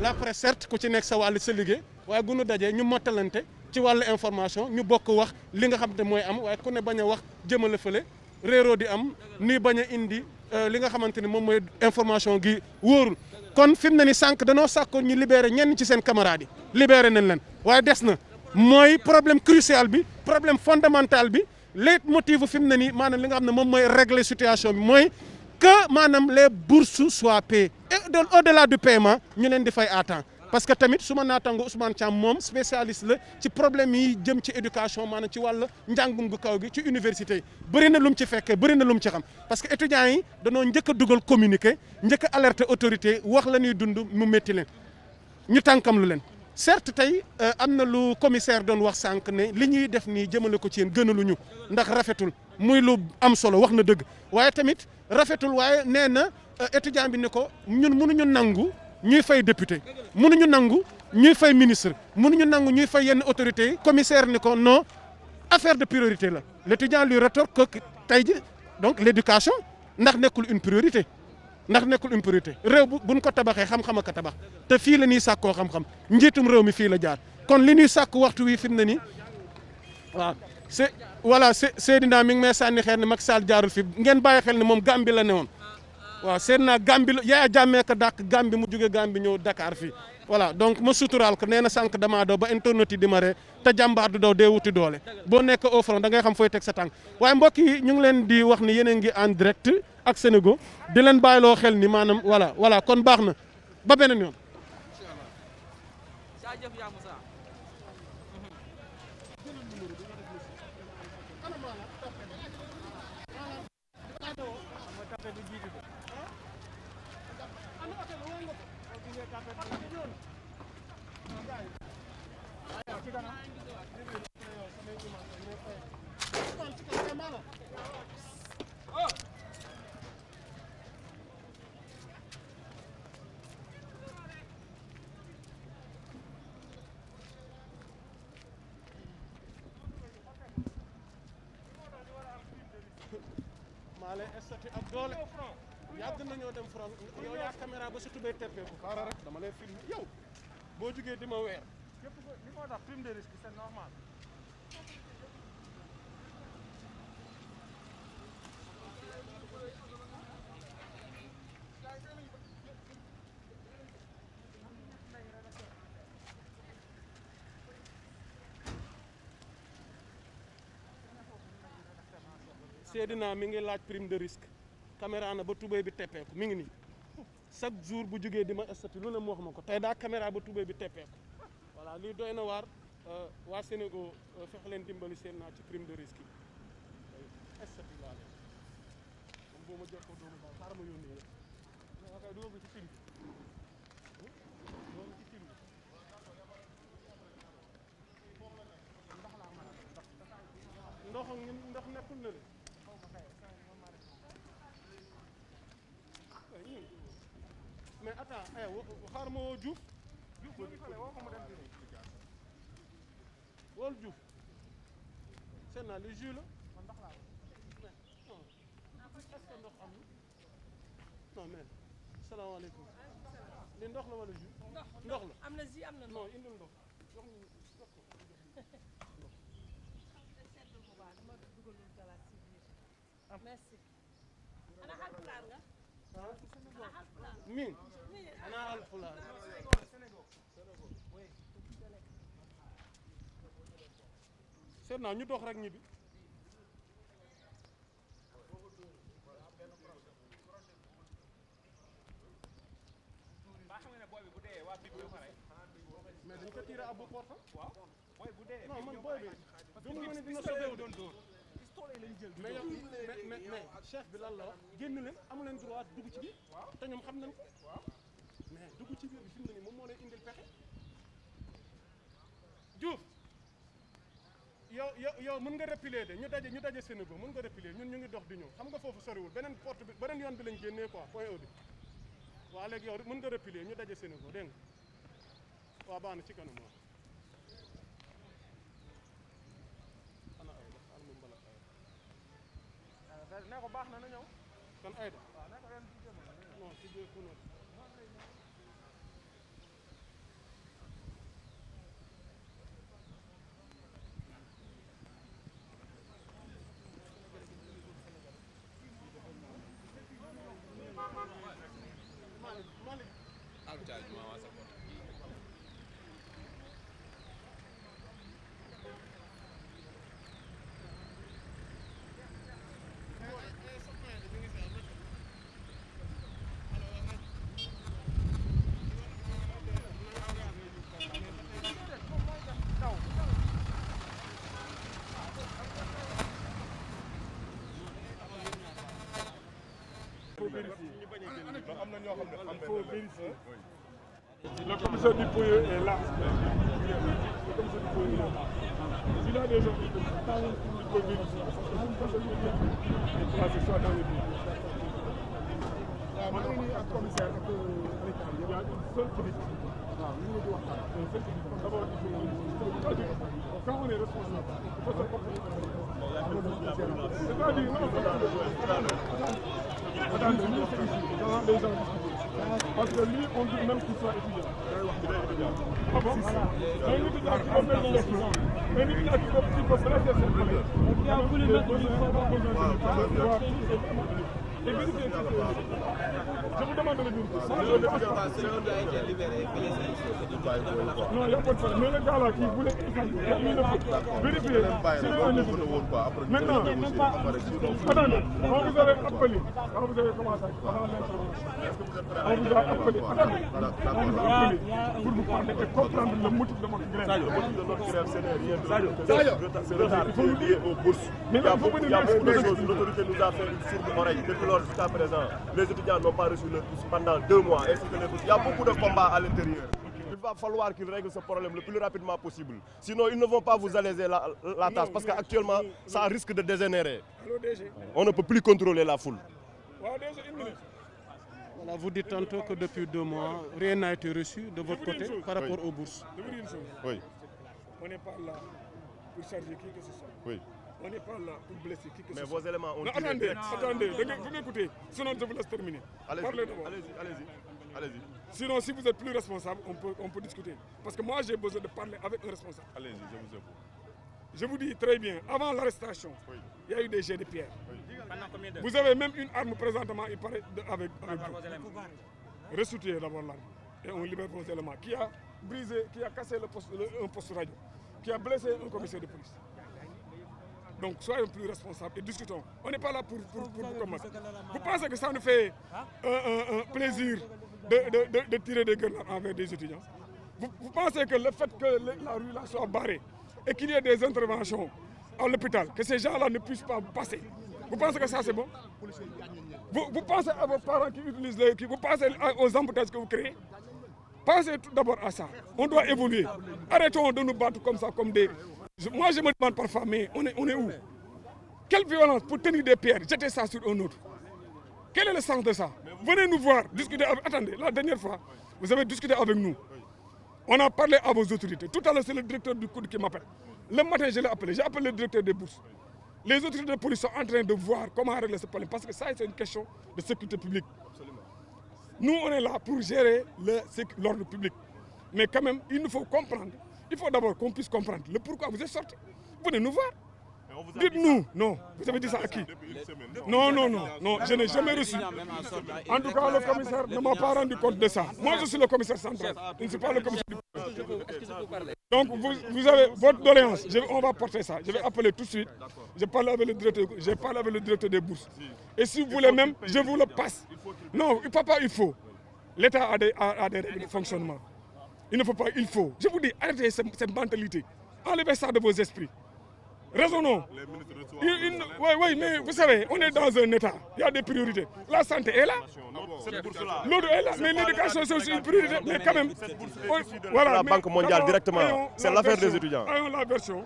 La presse certes ku ci nekk sa wàllu sa liggéey waaye bu ñu dajee ñu mottalante ci wàllu information ñu bokk wax li nga xam te mooy am waaye ku ne bañ a wax jëmale fële réeroo di am nii bañ a indi li nga xamante ni moom mooy information gi wóorul kon fi mu ne ni sànq danoo sàkkoon ñu libéré ñenn ci seen camarades yi libéré nañ leen waaye des na mooy problème crucial bi problème fondamental bi leitmotiv fi mu ne nii maanaam li nga xam ne moom mooy régler situation bi mooy que maanaam les bourses soient payées et au-delà du paiement ñu leen di fay à temps parce que tamit su ma naataango Ousmane Thiam moom spécialiste la ci problème yi jëm ci éducation maanaam ci wàllu njàngum gu kaw gi ci université yi bëri na lu mu ci fekkee bëri na lu mu ci xam parce que étudiants yi danoo njëkk a dugal communiqué njëkk a alerter autorité wax la ñuy dund mu métti leen ñu tànkam lu leen certes tey am na lu commissaire doon wax sànq ne li ñuy def nii jëmale ko ci yéen gënaluñu ndax rafetul muy lu am solo wax na dëgg waaye tamit rafetul waaye nee na étudiant bi ne ko ñun mënuñu nangu ñuy fay député mënuñu nangu ñuy fay ministre mënuñu nangu ñuy fay yenn autorités yi commissaire ni ko non affaire de priorité la l'étudiant lui rétorque que tey ji donc l'éducation ndax nekkul une priorité réew buñ ko tabaxee xam-xam ak a tabax te fii la ñuy sàkkoo xam-xam njiitum réew mi fii la jaar kon li ñuy sàkk waxtu wi fi mu ne nii waaw Seydina mi ngi may sànni xeer ne Macky Sall jaarul fi ngeen bàyyi xel ne moom Gambie la newoon waaw Seydina Gambie la Yaya Jammeh ko dàq Gambie mu jóge Gambie ñëw Dakar fii voilà donc ma suturaal ko nee na sànq damaa daw ba internet yi di ma ree te jàmbaar du daw dee wuti doole boo nekk au front da ngay xam fooy teg sa tànk waaye mbokk yi ñu ngi leen di wax ni yéen a ngi en direct ak Sénégo di leen bàyyiloo xel ni maanaam voilà kon baax na ba beneen yoon. bi jiitu de ana oto bi woo nga ko bi ngay tapé bi ñoon gaay ay ci kanam maa lay estati ak doole yàgg nañoo dem front yow yaa caméra ba sa tubay teppeeku xaaral rek dama lay filmer yow boo jugee di ma weer yëpp li moo tax prime de risque c'est normal Seydina mi ngi laaj prime de risque caméra na ba tubéy bi teppeeku mi ngi nii chaque jour bu jógee di ma estati lu ne mu wax ma ko tey daa caméra ba tubéy bi teppeeku voilà lii doy na waar waa Sénégal fexe leen dimbali seen naa ci prime de risque yi estati laa leen moom boo ma jot ko doomu daal xaaral ma yónnee la kay dugal ko ci film bi dugal ci film bi ndox nekkul na de mais attends xaar ma woo Diouf Diouf mu ngi fale woo ko mu dem dini wool Diouf seen naa li jus la man ndox laa mais non est-ce que ndox am na non mais salaamaaleykum li ndox la wala jus ndox la am na jus am na non indil ndox jox ñu jox ko merci ana Haalpulaar nga min ana Haalpulaar seet naa ñu dox rek ñibbi mais dañ ko tiré à bout portant non man booy bi du ma ne dina sauvé doon dóor mais yow mais chef bi lan la wax génn leen amu leen droit dugg ci biir te ñoom xam nañ ko mais dugg ci biir bi fi mu ne nii moom moo lay indil pexe Diouf yow mën nga repiler de ñu daje Sénégal mën nga repiler ñun ñu ngi dox di ñëw xam nga foofu soriwul beneen porte bi beneen yoon bi lañ génnee quoi point E bi waaw léegi yow mën nga repiler ñu daje Sénégal dégg nga waaw baax na ci kanam waaw ne ko baax na na ñëw kon Aïda waaw ne ko ren non ci biir ku Le commissaire du Pouilleux est là. Le commissaire du Pouilleux est là. S'il a des gens qui peuvent vérifier, c'est soit dans les buts. On est venu à commissaire avec il y a une seule politique. D'abord, quand on est responsable, il faut se porter. C'est-à-dire, attendez, nous, c'est ici, quand les gens discutent. Parce que lui, on dit même qu'il soit étudiant. Ah bon? Un étudiant qui va faire des étudiants. Un étudiant qui peut placer son collègue. Qui a voulu mettre du fond. Et vérifiez, je vous demande de le vérifier. Non, il n'y a pas de problème. Mais le gars là qui voulait vérifier, c'est un niveau. Maintenant, attendez, on vous avait appelé. Quand vous avez commencé avant l'intervention, on vous a appelé. Attendez, on vous a appelé pour vous parler et comprendre le motif de votre grève. Le motif de notre grève, ce n'est rien d'autre. C'est retard lié aux bourses. Il y a beaucoup de choses. L'autorité nous a fait une sourde oreille depuis lors, jusqu'à présent, les étudiants n'ont pas reçu leur bourse pendant 2 mois. Ainsi que les bourses. Il y a beaucoup de combats à l'intérieur. Il va falloir qu'ils règlent ce problème le plus rapidement possible. Sinon, ils ne vont pas vous alléger la tâche parce qu'actuellement, ça risque de dégénérer. On ne peut plus contrôler la foule. Voilà, vous dites tantôt que depuis 2 mois, rien n'a été reçu de votre côté par rapport aux bourses. Je vous dis une chose. Oui. On n'est pas là pour charger qui que ce soit. Oui. On n'est pas là pour blesser qui que ce soit. Mais vos éléments ont non, attendez, vous m'écoutez. Sinon, je vous laisse terminer. Parlez d'abord. Allez-y. Sinon, si vous êtes plus responsable, on peut discuter. Parce que moi, j'ai besoin de parler avec un responsable. Allez-y, je vous écoute. Je vous dis très bien, avant l'arrestation, il y a eu des jets de pierre. Oui. Vous avez même une arme présentement, il paraît, avec vous. Ressoutez d'abord l'arme et on libère vos éléments. Qui a brisé, qui a cassé un poste radio, qui a blessé un commissaire de police. Donc soyons plus responsables et discutons. On n'est pas là pour vous combattre. Vous pensez que ça nous fait un plaisir de tirer des gueules envers des étudiants? Vous pensez que le fait que la rue là soit barrée et qu'il y ait des interventions à l'hôpital, que ces gens-là ne puissent pas passer, vous pensez que ça c'est bon? Vous pensez à vos parents qui utilisent vous pensez aux embouteillages que vous créez? Pensez tout d'abord à ça. On doit évoluer. Arrêtons de nous battre comme ça, comme des... Moi je me demande parfois, mais on est où? Quelle violence pour tenir des pierres, jeter ça sur un autre? Quel est le sens de ça? Venez nous voir, discuter avec... Attendez, la dernière fois, vous avez discuté avec nous. On a parlé à vos autorités. Tout à l'heure, c'est le directeur du COUD qui m'appelle. Le matin, je l'ai appelé. J'ai appelé le directeur des bourses. Les autorités de police sont en train de voir comment régler ce problème. Parce que ça, c'est une question de sécurité publique. Absolument. Nous, on est là pour gérer l'ordre public. Mais quand même, il nous faut comprendre. Il faut d'abord qu'on puisse comprendre le pourquoi vous êtes sortis. Venez nous voir. Dites-nous. Non, vous avez dit ça à qui? Non, je n'ai jamais reçu. En tout cas, le commissaire ne m'a pas rendu compte de ça. Moi, je suis le commissaire central. Je ne suis pas le commissaire du... Donc, vous avez votre doléance. On va porter ça. Je vais appeler tout de suite. J'ai parlé avec le directeur des bourses. Et si vous voulez même, je vous le passe. Non, il faut. L'État a des règles de fonctionnement. Il ne faut pas, il faut. Je vous dis, arrêtez cette mentalité. Enlevez ça de vos esprits. Raisonnons. Oui, mais vous savez, on est dans un État. Il y a des priorités. La santé est là. L'autre est là. Mais l'éducation, c'est aussi une priorité. Mais quand même, voilà, la Banque mondiale directement. C'est l'affaire des étudiants. Ayons la version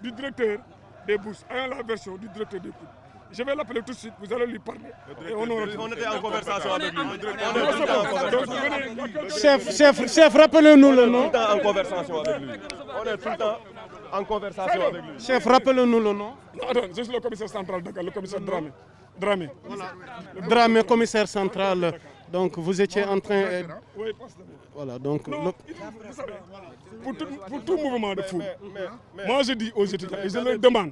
du directeur des bourses. Ayons la version du directeur des cours. Je vais l'appeler tout de suite, vous allez lui parler. On était en conversation avec lui. Chef, rappelez-nous le nom. On est tout le temps en conversation avec lui. On est tout le temps en conversation avec lui. Chef, rappelez-nous le nom. Non, attends, je suis le commissaire central Dakar, le commissaire Dramé. Dramé, commissaire central. Donc vous étiez en train... Oui, passe d'abord. Voilà, donc... Non, vous savez, pour tout mouvement de foule, moi je dis aux étudiants, et je leur demande,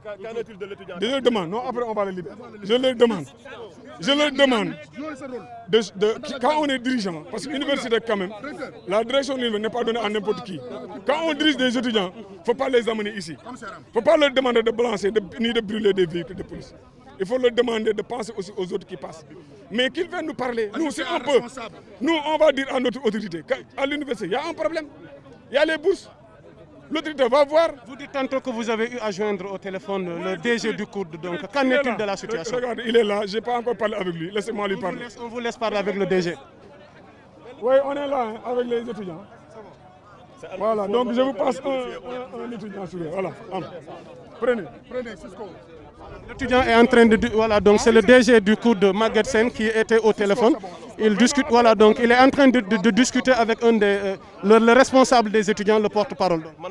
non, après on va les libérer, je leur demande, quand on est dirigeant, parce que l'université quand même, la direction de l'université n'est pas donnée à n'importe qui. Quand on dirige des étudiants, il ne faut pas les amener ici. Il ne faut pas leur demander de balancer ni de brûler des véhicules de police. Il faut leur demander de penser aussi aux autres qui passent. Mais qu'ils viennent nous parler. Nous, c'est un peu. Nous, on va dire à notre autorité qu'à l'université, il y a un problème. Il y a les bourses. L'autorité va voir. Vous dites tantôt que vous avez eu à joindre au téléphone le DG du COUD. Donc, qu'en est-il de la situation? Regarde, il est là. Je n'ai pas encore parlé avec lui. Laissez-moi lui parler. On vous laisse parler avec le DG. Oui, on est là avec les étudiants. Voilà, donc je vous passe un étudiant sur lui. Voilà. Prenez, Cisco. L'étudiant est en train de... Voilà, donc c'est le DG du COUD, Maguette Sène, qui était au téléphone. Il discute, voilà, donc il est en train de discuter avec le responsable des étudiants, le porte-parole.